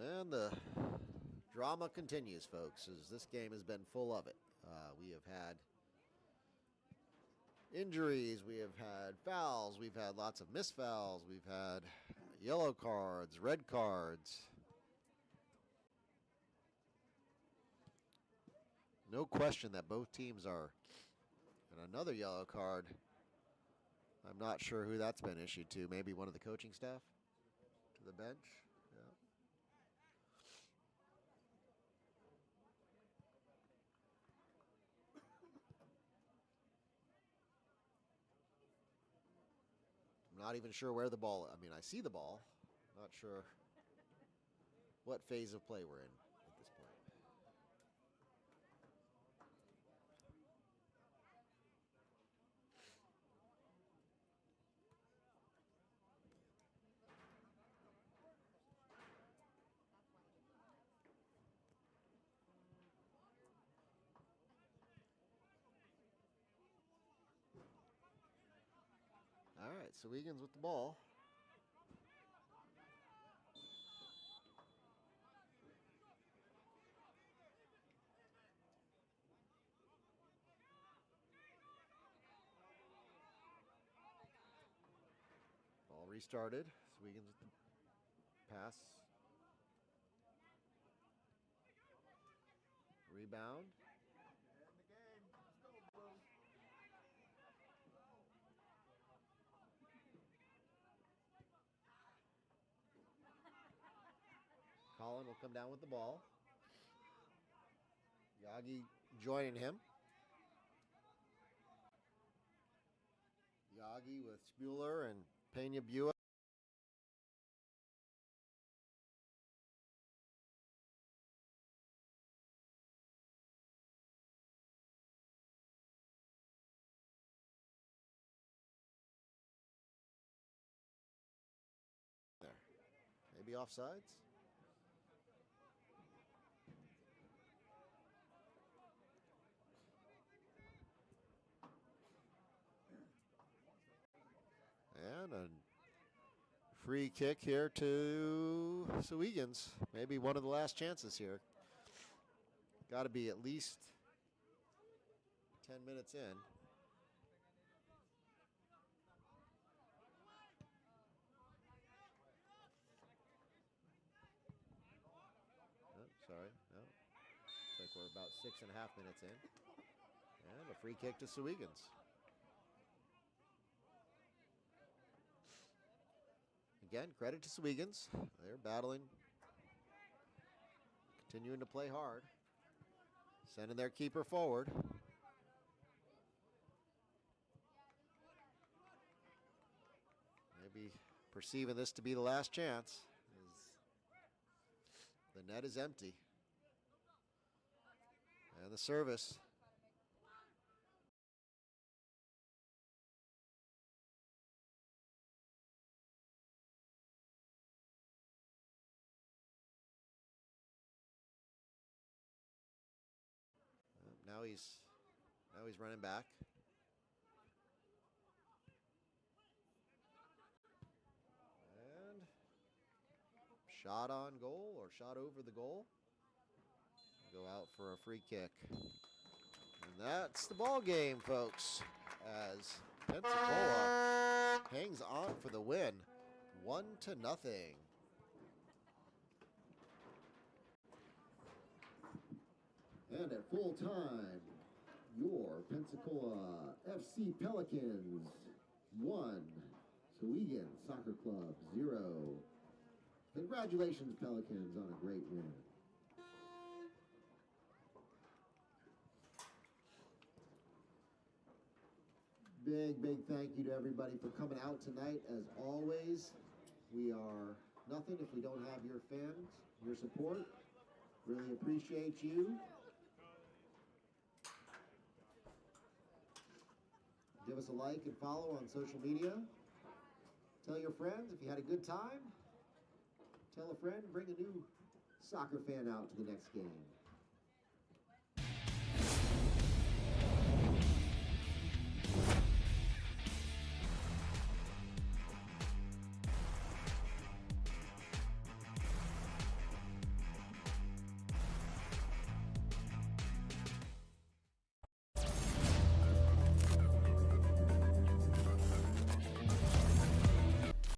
And the drama continues, folks, as this game has been full of it. We have had injuries, we have had fouls, we've had lots of missed fouls, we've had yellow cards, red cards. No question that both teams are. And another yellow card. I'm not sure who that's been issued to. Maybe one of the coaching staff to the bench. Yeah. I'm not even sure where the ball. I mean, I see the ball. Not sure what phase of play we're in at this point. All right, SOWEGANS with the ball. Ball restarted. SOWEGANS with the pass. Rebound. Colin will come down with the ball. Yagi joining him. Yagi with Spuler and Pena Buick. There. Maybe offsides. And a free kick here to SOWEGANS. Maybe one of the last chances here. Got to be at least 10 minutes in. Oh, sorry. No. Looks like we're about 6.5 minutes in. And a free kick to SOWEGANS. Again, credit to SOWEGANS. They're battling, continuing to play hard, sending their keeper forward. Maybe perceiving this to be the last chance. The net is empty. And the service. Now he's running back. And shot on goal or shot over the goal. Go out for a free kick. And that's the ball game, folks, as Pensacola hangs on for the win, 1-0. And at full time, your Pensacola FC Pelicans 1, SOWEGANS Soccer Club 0. Congratulations, Pelicans, on a great win. Big thank you to everybody for coming out tonight. As always, we are nothing if we don't have your fans, your support. Really appreciate you. Give us a like and follow on social media. Tell your friends if you had a good time. Tell a friend, bring a new soccer fan out to the next game.